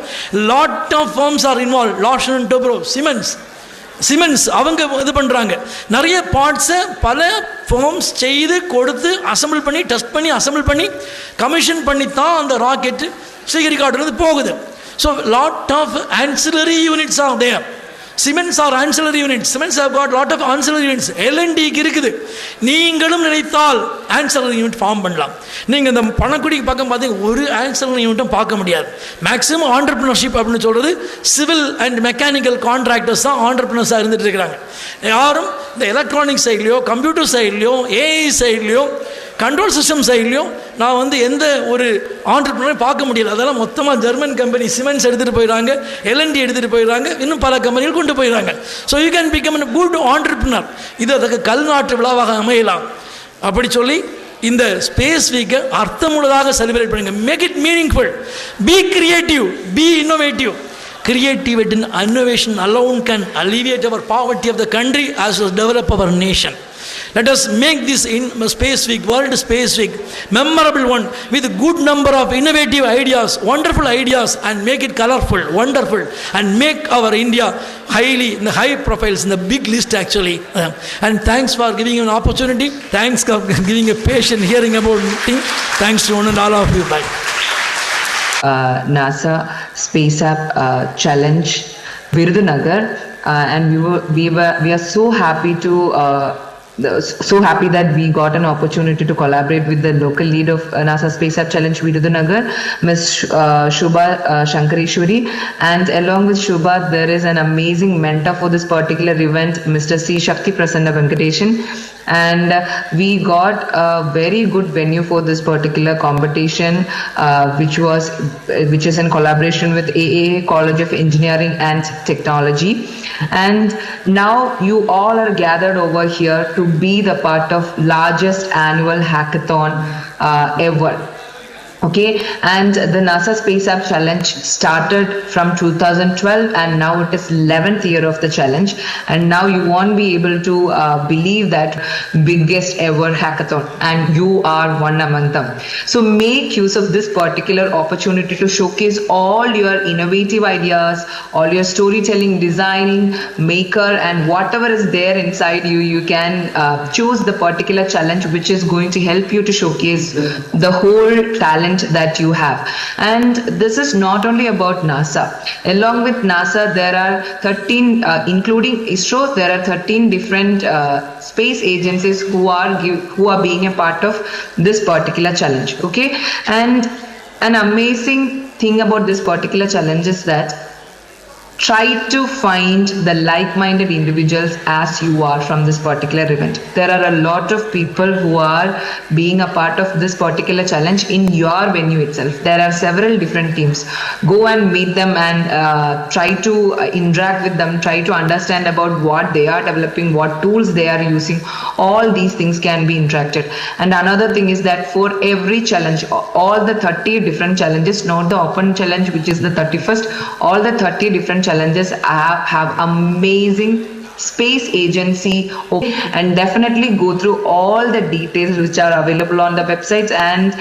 S7: lot of firms are involve. Larsen Toubro, cements அவங்க இது பண்ணுறாங்க. நிறைய பார்ட்ஸை பல ஃபார்ம்ஸ் செய்து கொடுத்து அசம்பிள் பண்ணி டெஸ்ட் பண்ணி அசம்பிள் பண்ணி கமிஷன் பண்ணி தான் அந்த ராக்கெட்டு ஸ்ரீஹரிகாட்டிலிருந்து போகுது. So lot of ancillary units are there. Cements are ancillary units. Cements have got lot of ancillary units. L&Dக்கு இருக்குது. நீங்களும் நினைத்தால் ancillary unit ஃபார்ம் பண்ணலாம். நீங்கள் இந்த பணக்குடிக்கு பக்கம் பார்த்தீங்க ஒரு ancillary unit பார்க்க முடியாது. மேக்ஸிமம் ஆண்டர்பிரினர்ஷிப் அப்படின்னு சொல்கிறது சிவில் அண்ட் மெக்கானிக்கல் கான்ட்ராக்டர்ஸ் தான் ஆண்டர்பிரினர்ஸாக இருந்துட்டு இருக்கிறாங்க. யாரும் இந்த எலக்ட்ரானிக் சைட்லையோ கம்ப்யூட்டர் சைட்லையோ ஏஐ சைட்லையோ கண்ட்ரோல் சிஸ்டம் சைட்லையும் நான் எந்த ஒரு ஆண்டர்பிரினர் பார்க்க முடியல. அதெல்லாம் மொத்தமாக ஜெர்மன் கம்பெனி சிமெண்ட்ஸ் எடுத்துகிட்டு போயிடுறாங்க, L&D எடுத்துகிட்டு போயிடுறாங்க, இன்னும் பல கம்பெனிகள் கொண்டு போயிடுறாங்க. So you can become a good entrepreneur. இது அதுக்கு கல்நாட்டு விழாவாக அமையலாம். அப்படி சொல்லி இந்த ஸ்பேஸ் வீக்கை அர்த்தமுள்ளதாக செலிப்ரேட் பண்ணுங்க. Make it meaningful. Be creative, be innovative. Creativity and innovation alone can alleviate our poverty of the country as well as develop our nation. Let us make this Space Week, World Space Week, memorable one with a good number of innovative ideas, wonderful ideas, and make it colorful, wonderful, and make our India highly in the high profiles in the big list actually. And thanks for giving an opportunity. Thanks for giving a patient hearing about thing. Thanks to one and all of you. Bye.
S8: NASA Space App Challenge VIRUDHUNAGAR, and we are so happy that we got an opportunity to collaborate with the local lead of NASA Space App Challenge VIRUDHUNAGAR, Ms. Shubha Shankarishwari, and along with Shubha there is an amazing mentor for this particular event, Mr. C. Shakti Prasanna Venkateshan, and we got a very good venue for this particular competition, which is in collaboration with AAA College of Engineering and Technology. And now you all are gathered over here to be the part of largest annual hackathon ever. Okay, and the NASA Space App Challenge started from 2012 and now it is 11th year of the challenge, and now you won't be able to believe that biggest ever hackathon, and you are one among them. So make use of this particular opportunity to showcase all your innovative ideas, all your storytelling, designing, maker, and whatever is there inside you. You can choose the particular challenge which is going to help you to showcase the whole talent that you have. And this is not only about NASA. Along with NASA there are 13 including ISRO, there are 13 different space agencies who are being a part of this particular challenge. Okay, and an amazing thing about this particular challenge is that try to find the like-minded individuals as you are from this particular event. There are a lot of people who are being a part of this particular challenge in your venue itself. There are several different teams. Go and meet them and try to interact with them, try to understand about what they are developing, what tools they are using. All these things can be interacted. And another thing is that for every challenge, all the 30 different challenges, not the open challenge which is the 31st, all the 30 different challenges have amazing space agency, and definitely go through all the details which are available on the websites, and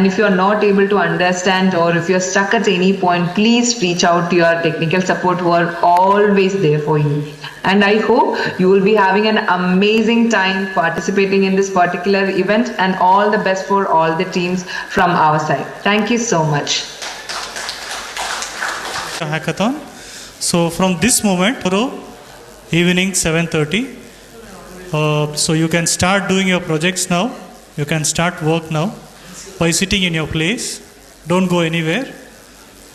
S8: if you are not able to understand or if you are stuck at any point, please reach out to your technical support who are always there for you. And I hope you will be having an amazing time participating in this particular event, and all the best for all the teams from our side. Thank you so much.
S1: Hackathon. So from this moment, tomorrow evening 7:30, so you can start doing your projects now. You can start work now by sitting in your place. Don't go anywhere.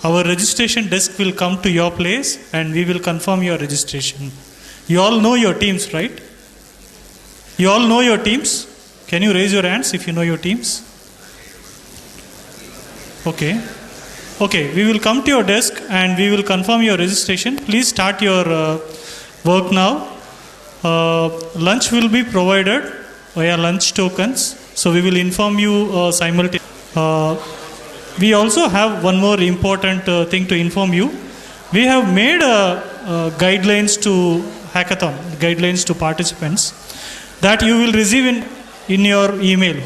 S1: Our registration desk will come to your place and we will confirm your registration. You all know your teams, right? You all know your teams? Can you raise your hands if you know your teams? Okay. Okay, we will come to your desk and we will confirm your registration. Please start your work now. Lunch will be provided via lunch tokens. So we will inform you simultaneously. We also have one more important thing to inform you. We have made guidelines to hackathon, guidelines to participants that you will receive in your email.